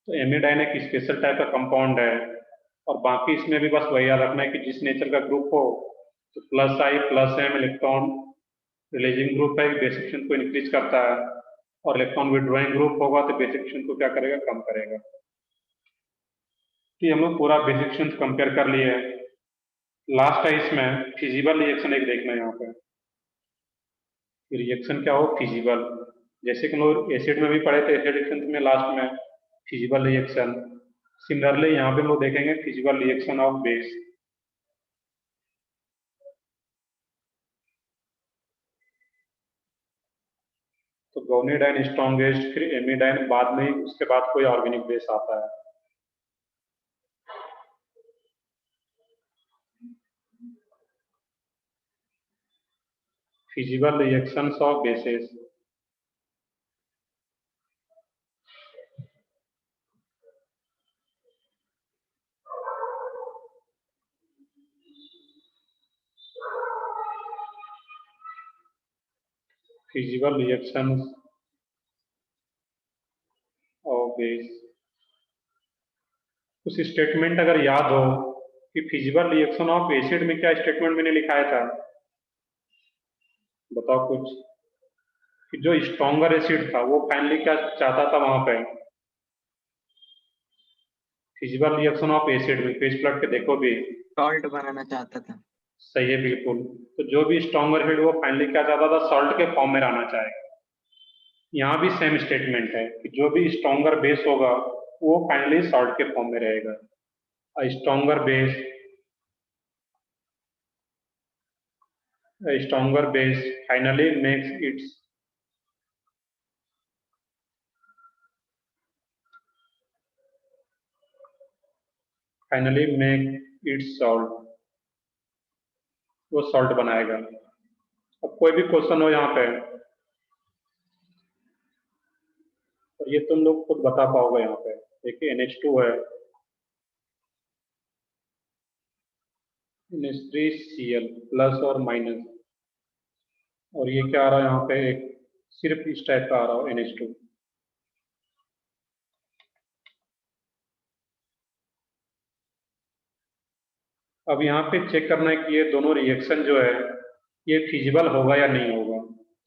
तो एमिडाइन एक स्पेशल टाइप का कंपाउंड है, और बाकी इसमें भी बस वही याद रखना है कि जिस नेचर का ग्रुप हो तो plus I plus M electron releasing group है, बेसिक स्ट्रेंथ को इंक्रीज करता है, और इलेक्ट्रॉन विड्रॉइंग ग्रुप होगा तो बेसिक स्ट्रेंथ को क्या करेगा कम करेगा। तो हम लोग पूरा बेसिक स्ट्रेंथ कंपेयर कर लिए। लास्ट है इसमें फिजिबल रिएक्शन एक देखना है यहाँ पे। रिएक्शन क्या हो फिजिबल, जैसे कि हम लोग एसिड में भी पढ़े थे एसिड रिएक्शन में लास्ट में फिजिबल रिएक्शन, सिमिलरली यहाँ पे हम लोग देखेंगे फिजिबल रिएक्शन ऑफ बेस। तो गोनिडाइन स्ट्रॉन्गेस्ट, फिर एमिडाइन, बाद में उसके बाद कोई ऑर्गेनिक बेस आता है। Feasible reactions of bases, feasible reactions of base. कुछ स्टेटमेंट अगर याद हो कि फिजिबल रिएक्शन ऑफ एसिड में क्या स्टेटमेंट मैंने लिखाया था, बताओ कुछ, कि जो स्ट्रॉन्गर एसिड था वो फाइनली क्या चाहता था वहां पे फिजिबल रिएक्शन ऑफ एसिड में, पेज प्लॉट के देखो भी, सॉल्ट बनाना चाहता था। सही है बिल्कुल। तो जो भी स्ट्रॉन्गर एसिड वो फाइनली क्या चाहता था सॉल्ट के फॉर्म में रहना चाहेगा। यहाँ भी सेम स्टेटमेंट है कि जो भी स्ट्रॉन्गर बेस होगा वो फाइनली सॉल्ट के फॉर्म में रहेगा। A stronger base finally makes its salt, वो सॉल्ट बनाएगा। अब कोई भी क्वेश्चन हो यहाँ पे और ये तुम लोग खुद बता पाओगे। यहाँ पे देखिए NH2 है, NH3Cl प्लस और माइनस, और ये क्या आ रहा है यहाँ पे, एक सिर्फ इस टाइप का आ रहा है NH2। अब यहाँ पे चेक करना है कि ये दोनों रिएक्शन जो है ये फिजिबल होगा या नहीं होगा।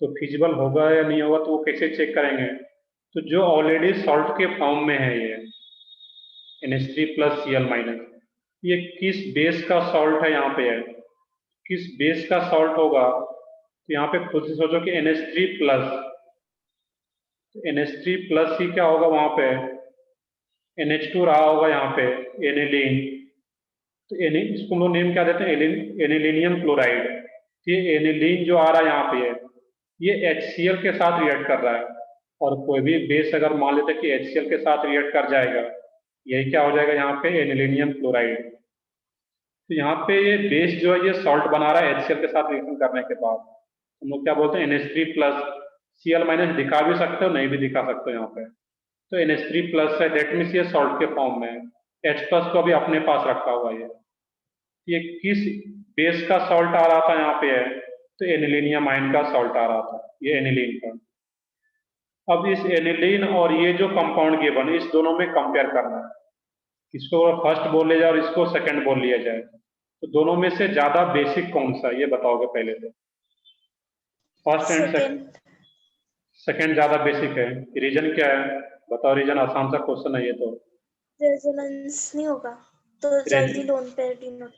तो फिजिबल होगा या नहीं होगा तो वो कैसे चेक करेंगे, तो जो ऑलरेडी सॉल्ट के फॉर्म में है ये NH3 प्लस Cl माइनस, ये किस बेस का सॉल्ट है यहाँ पे है, किस बेस का सॉल्ट होगा। तो यहाँ पे खुद से सोचो कि NH3 प्लस, NH3 प्लस ही क्या होगा वहां पे, NH2 रहा होगा यहाँ पे एनिलीन। तो इसको हम लोग नेम क्या देते हैं, एनिलीनियम क्लोराइड। ये एनिलीन जो आ रहा है यहाँ पे है ये HCl के साथ रिएक्ट कर रहा है, और कोई भी बेस अगर मान लेते कि HCl के साथ रिएक्ट कर जाएगा, यही क्या हो जाएगा यहाँ पे एनिलीनियम क्लोराइड। तो यहाँ पे ये बेस जो है ये सॉल्ट बना रहा है HCl के साथ रिएक्शन करने के बाद। हम लोग क्या बोलते हैं NH3 प्लस, Cl माइनस दिखा भी सकते हो नहीं भी दिखा सकते हो यहाँ पे। तो NH3 प्लस है, दैट मीन्स ये सॉल्ट के फॉर्म में है। H प्लस को अभी अपने पास रखा हुआ है। ये किस बेस का सॉल्ट आ रहा था यहाँ पे है, तो एनिलीनियम आयन का सॉल्ट आ रहा था, ये एनिलीन का। अब इस एनिलीन और ये जो कंपाउंड गिवन इस दोनों में कंपेयर करना है, इसको फर्स्ट बोल लिया जाए और इसको सेकंड बोल लिया जाए, तो दोनों में से ज्यादा बेसिक कौन सा है ये बताओगे पहले तो। फर्स्ट एंड सेकंड ज्यादा बेसिक है। रीजन क्या है बताओ, रीजन आसान सा क्वेश्चन है ये तो। रेजोनेंस नहीं होगा तो जल्दी लोन पेयर डिनोट।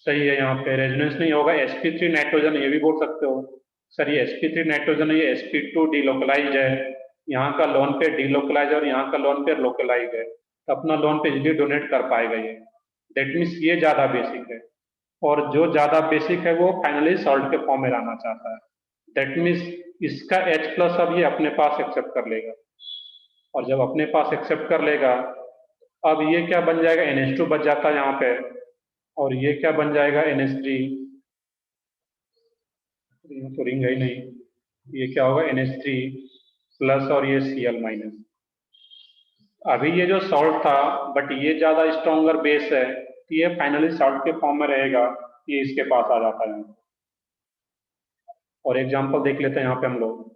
सही है, यहाँ पे रेजोनेंस नहीं होगा। sp3 नाइट्रोजन ये भी बोल सकते हो सर, ये sp3 नाइट्रोजन है, ये sp2 डिलोकलाइज है, यहाँ का लोन पेयर डिलोकलाइज है और यहाँ का लोन पेयर लोकलाइज है, तो अपना लोन पेयर इजीली डोनेट कर पाएगा ये। दैट मीन्स ये ज्यादा बेसिक है, और जो ज्यादा बेसिक है वो फाइनली सॉल्ट के फॉर्म में लाना चाहता है। दैट मीन्स इसका H प्लस अब ये अपने पास एक्सेप्ट कर लेगा, और जब अपने पास एक्सेप्ट कर लेगा अब ये क्या बन जाएगा, NH2 बच जाता है यहाँ पे, और ये क्या बन जाएगा NH3, तो रिंग है ही नहीं, ये क्या होगा NH3 प्लस और ये Cl माइनस। अभी ये जो सॉल्ट था बट ये ज्यादा स्ट्रॉन्गर बेस है, तो ये फाइनली सॉल्ट के फॉर्म में रहेगा, ये इसके पास आ जाता है। और एग्जांपल देख लेते हैं यहाँ पे हम लोग।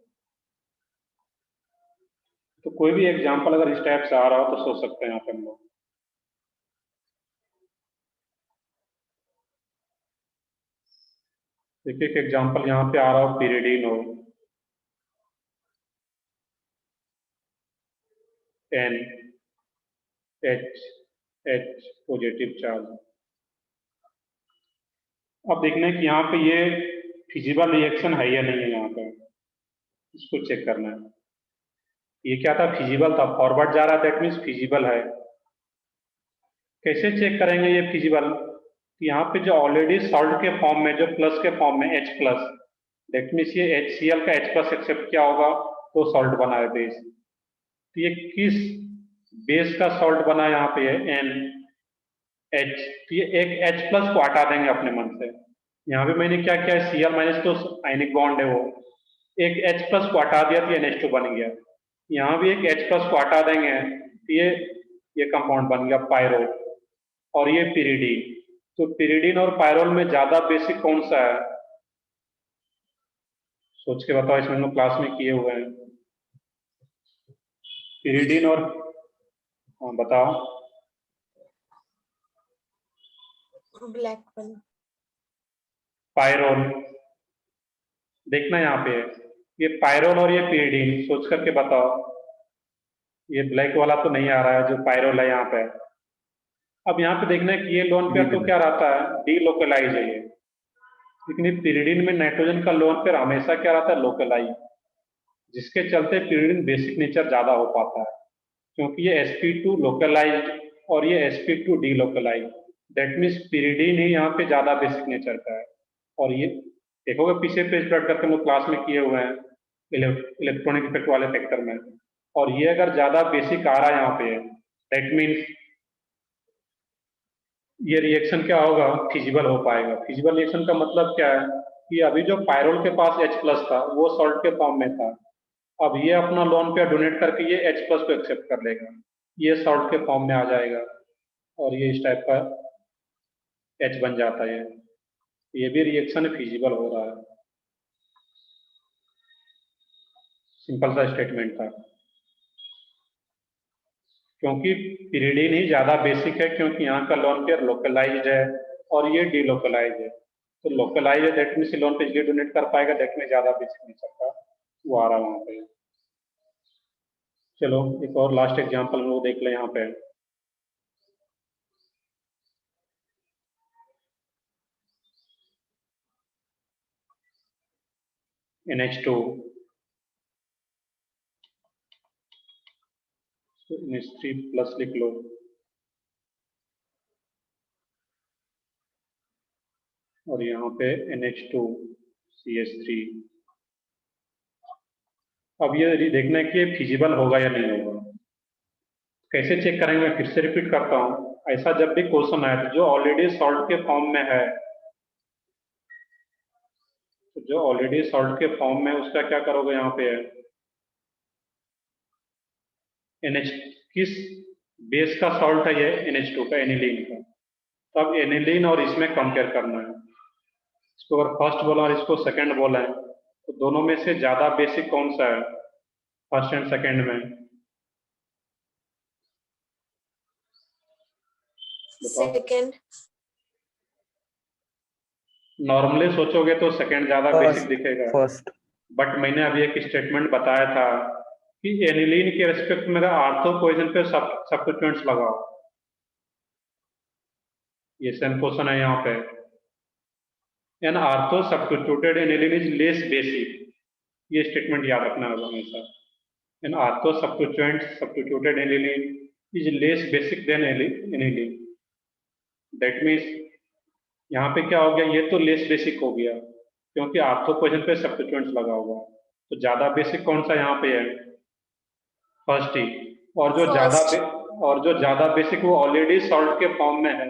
तो कोई भी एग्जांपल अगर इस टाइप से आ रहा हो तो सोच सकते हैं यहाँ पे हम लोग। देखिए एक एग्जांपल यहाँ पे आ रहा हो, pyridine हो, NH पॉजिटिव चार्ज। अब देखना है कि यहाँ पे ये फिजिबल रिएक्शन है या नहीं है, यहाँ पे इसको चेक करना है। ये क्या था, फिजिबल था, फॉरवर्ड जा रहा है, दैट मीन्स फिजिबल है। कैसे चेक करेंगे ये फिजिबल, यहाँ पे जो ऑलरेडी सॉल्ट के फॉर्म में, जो प्लस के फॉर्म में H प्लस, दैट मीन्स ये HCl का H प्लस एक्सेप्ट किया होगा तो सॉल्ट बना है बेस। तो ये किस बेस का सॉल्ट बना है यहाँ पे है NH, तो ये एक H प्लस को हटा देंगे अपने मन से। यहाँ पे मैंने क्या किया है, Cl माइनस तो आयनिक बॉन्ड है, वो एक H प्लस को हटा दिया तो ये NH2 बन गया। यहाँ भी एक H प्लस को हटा देंगे तो ये कंपाउंड बन गया पायरो, और ये pyridine। तो pyridine और पायरोल में ज्यादा बेसिक कौन सा है, सोच के बताओ, इसमें हम लोग क्लास में किए हुए हैं। pyridine और हाँ बताओ, ब्लैक वाला। पायरोल। देखना यहाँ पे ये पायरोल और ये pyridine, सोच करके बताओ। ये ब्लैक वाला तो नहीं आ रहा है जो पायरोल है यहाँ पे। अब यहाँ पे देखना है कि ये लोन पेयर तो क्या रहता है, डीलोकलाइज है ये, लेकिन pyridine में नाइट्रोजन का लोन पेयर हमेशा क्या रहता है, लोकलाइज। जिसके चलते pyridine बेसिक नेचर ज्यादा हो पाता है, क्योंकि ये sp2 लोकलाइज्ड और ये sp2 delocalised, that means pyridine ही यहाँ पे ज्यादा बेसिक नेचर का है। और ये देखोगे पीछे पे स्टार्ट करके हम लोग क्लास में किए हुए हैं इलेक्ट्रॉनिक इफेक्ट वाले फैक्टर में, और ये अगर ज्यादा बेसिक आ रहा है यहाँ पे, दैट मीन्स ये रिएक्शन क्या होगा, फिजिबल हो पाएगा। फिजिबल रिएक्शन का मतलब क्या है कि अभी जो पायरोल के पास H+ था वो सॉल्ट के फॉर्म में था, अब ये अपना लोन पेयर डोनेट करके ये H+ को एक्सेप्ट कर लेगा, ये सॉल्ट के फॉर्म में आ जाएगा और ये इस टाइप का H बन जाता है। ये भी रिएक्शन फिजिबल हो रहा है, सिंपल सा स्टेटमेंट था। क्योंकि pyridine ही ज्यादा बेसिक है, क्योंकि यहाँ का लोन पेयर लोकलाइज्ड है और ये डीलोकलाइज्ड है। तो लोकलाइज है that means lone pair donate कर पाएगा, दैट मीन्स ज्यादा बेसिक नेचर का वो आ रहा है वहाँ पे। चलो एक और लास्ट एग्जांपल हम लोग देख लें यहाँ पे। NH2 NH3+ लिख लो, और यहाँ पे NH2 CH3। अब ये देखना है कि ये फिजिबल होगा या नहीं होगा। कैसे चेक करेंगे, मैं फिर से रिपीट करता हूँ। ऐसा जब भी क्वेश्चन आए तो जो ऑलरेडी सॉल्ट के फॉर्म में है, तो जो ऑलरेडी सॉल्ट के फॉर्म में उसका क्या करोगे, यहाँ पे NH किस बेस का सॉल्ट है, ये NH2 का, एनिलीन का। तो अब एनिलीन और इसमें कंपेयर करना है। इसको अगर फर्स्ट बोला और इसको सेकंड बोला है तो दोनों में से ज्यादा बेसिक कौन सा है, फर्स्ट एंड सेकंड में? सेकंड। नॉर्मली सोचोगे तो सेकंड ज्यादा बेसिक दिखेगा, फर्स्ट। बट मैंने अभी एक स्टेटमेंट बताया था कि एनिलीन के रेस्पेक्ट में आर्थो पोजीशन पे सब्स्टिट्यूएंट्स लगाओ। ये सेम क्वेश्चन है यहाँ पे। N ortho substituted aniline is less basic, ये स्टेटमेंट याद रखना होगा हमेशा। N ortho substituted aniline is less basic than aniline, that means यहाँ पे क्या हो गया, ये तो लेस बेसिक हो गया क्योंकि आर्थो पोजीशन पे सब्स्टिट्यूएंट्स लगा हुआ। तो ज्यादा बेसिक कौन सा यहाँ पे है, फर्स्ट ही। और जो ज्यादा बेसिक वो ऑलरेडी सॉल्ट के फॉर्म में है,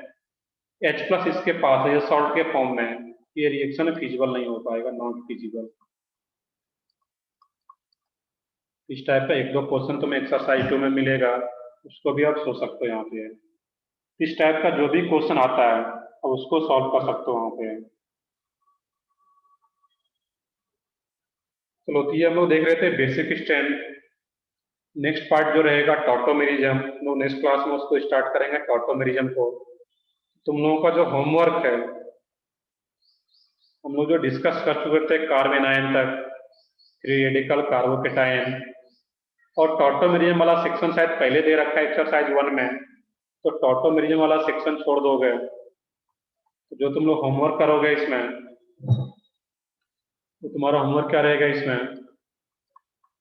H+ इसके पास है, ये सॉल्ट के फॉर्म में है, ये रिएक्शन फिजिबल नहीं हो पाएगा, नॉट फिजिबल। इस टाइप का एक दो क्वेश्चन तुम्हें एक्सरसाइज 2 में मिलेगा, उसको भी आप सोच सकते हो यहाँ पे। इस टाइप का जो भी क्वेश्चन आता है अब उसको सॉल्व कर सकते हो वहाँ पे। चलो तो ये हम लोग देख रहे थे बेसिक स्ट्रेंथ। नेक्स्ट पार्ट जो रहेगा टॉटोमेरिज्म, हम लोग नेक्स्ट क्लास में उसको स्टार्ट करेंगे टॉटोमेरिज्म को। तुम लोगों का जो होमवर्क है, हम लोग जो डिस्कस कर चुके थे कार्बेनाइन तक, फ्री रेडिकल, कार्बोकेटायन, और टॉटोमेरिज्म वाला सेक्शन शायद पहले दे रखा है एक्सरसाइज 1 में, तो टॉटोमेरिज्म वाला सेक्शन छोड़ दोगे। तो जो तुम लोग होमवर्क करोगे इसमें, तो तुम्हारा होमवर्क क्या रहेगा इसमें,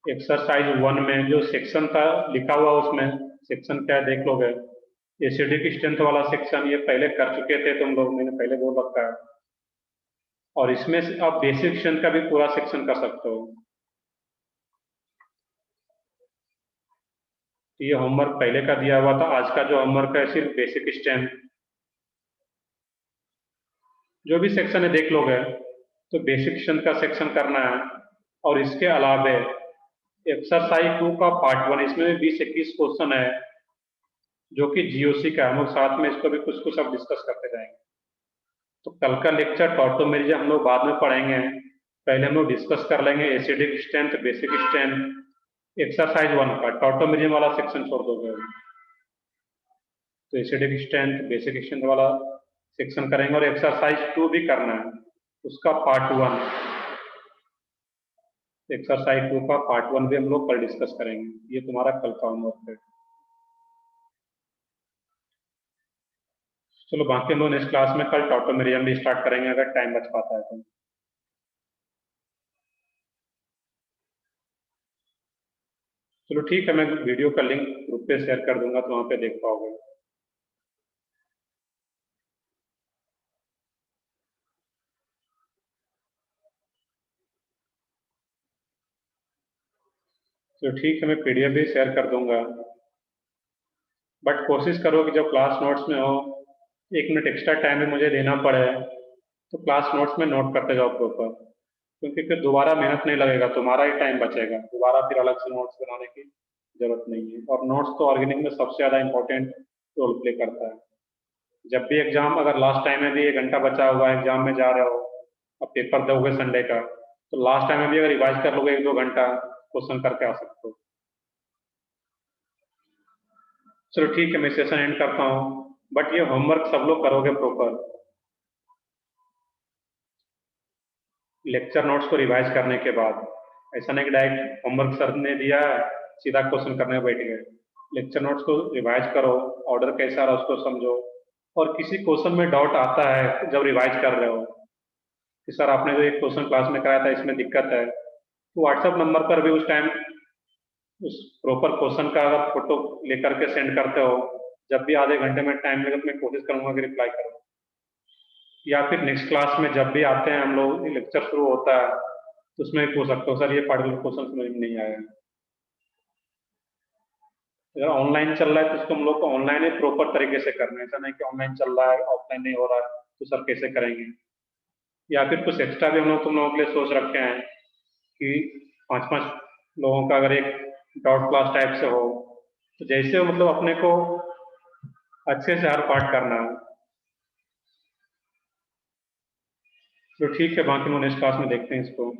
एक्सरसाइज 1 में जो सेक्शन था लिखा हुआ, उसमें सेक्शन क्या है देख लोगे। एसिडिक स्ट्रेंथ वाला सेक्शन ये पहले कर चुके थे तुम लोग, मैंने पहले बोल रखा है। और इसमें से आप बेसिक स्ट्रेंथ का भी पूरा सेक्शन कर सकते हो। ये होमवर्क पहले का दिया हुआ था, आज का जो होमवर्क है सिर्फ बेसिक स्ट्रेंथ जो भी सेक्शन है देख लोगे, तो बेसिक स्ट्रेंथ का सेक्शन करना है। और इसके अलावे एक्सरसाइज 2 का पार्ट 1, इसमें 20-21 क्वेश्चन है जो कि जीओसी का, हम लोग साथ में इसको भी कुछ कुछ अब डिस्कस करते जाएंगे। तो कल का लेक्चर टॉटोमेरिज्म हम लोग बाद में पढ़ेंगे, पहले हम लोग डिस्कस कर लेंगे acidic strength, basic strength, exercise 1 का। टॉटोमेरिज्म वाला सेक्शन छोड़ दोगे, तो एसिडिक स्ट्रेंथ, बेसिक स्ट्रेंथ वाला सेक्शन करेंगे, और एक्सरसाइज 2 भी करना है, उसका पार्ट 1, एक्सरसाइज 2 का पार्ट 1 भी हम लोग कल डिस्कस करेंगे। ये तुम्हारा कल का होमवर्क है। चलो बाकी हम लोग नेक्स्ट क्लास में कल टॉटोमेरिज्म भी स्टार्ट करेंगे, अगर टाइम बच पाता है तो। चलो ठीक है, मैं वीडियो का लिंक ग्रुप पे शेयर कर दूंगा तो वहाँ पे देख पाओगे। तो ठीक है, मैं पीडीएफ भी शेयर कर दूंगा, बट कोशिश करो कि जब क्लास नोट्स में हो 1 मिनट एक्स्ट्रा टाइम भी मुझे देना पड़े तो क्लास नोट्स में नोट करते जाओ प्रॉपर, क्योंकि फिर दोबारा मेहनत नहीं लगेगा, तुम्हारा ही टाइम बचेगा, दोबारा फिर अलग से नोट्स बनाने की जरूरत नहीं है। और नोट्स तो ऑर्गेनिक में सबसे ज़्यादा इंपॉर्टेंट रोल प्ले करता है। जब भी एग्जाम, अगर लास्ट टाइम में भी 1 घंटा बचा हुआ है, एग्जाम में जा रहे हो, अब पेपर दोगे संडे का, तो लास्ट टाइम में भी अगर रिवाइज कर लोगे 1-2 घंटा, क्वेश्चन करके आ सकते हो। चलो ठीक है, मैं सेशन एंड करता हूँ, बट ये होमवर्क सब लोग करोगे प्रॉपर। लेक्चर नोट्स को रिवाइज करने के बाद, ऐसा नहीं कि डायरेक्ट होमवर्क सर ने दिया है सीधा क्वेश्चन करने बैठ गए। लेक्चर नोट्स को रिवाइज करो, ऑर्डर कैसा रहा उसको समझो, और किसी क्वेश्चन में डाउट आता है जब रिवाइज कर रहे हो कि सर आपने जो एक क्वेश्चन क्लास में कराया था इसमें दिक्कत है, तो व्हाट्सएप नंबर पर भी उस टाइम उस प्रॉपर क्वेश्चन का अगर फोटो लेकर के सेंड करते हो, जब भी आधे घंटे में टाइम लगे तो मैं कोशिश करूंगा कि रिप्लाई करूँ। या फिर नेक्स्ट क्लास में जब भी आते हैं हम लोग, लेक्चर शुरू होता है तो उसमें भी पूछ सकते हो सर ये पर्टिकुलर क्वेश्चन समझ में नहीं आया। अगर ऑनलाइन चल रहा है तो उसको हम लोग को ऑनलाइन ही प्रॉपर तरीके से करना है, ऐसा नहीं कि ऑनलाइन चल रहा है ऑफलाइन नहीं हो रहा है तो सर कैसे करेंगे। या फिर कुछ एक्स्ट्रा भी हम लोग तुम लोगों के लिए सोच रखे हैं कि 5-5 लोगों का अगर एक डॉट क्लास टाइप से हो, तो जैसे मतलब अपने को अच्छे से हर पार्ट करना है। तो ठीक है, बाकी नेक्स्ट क्लास में देखते हैं इसको।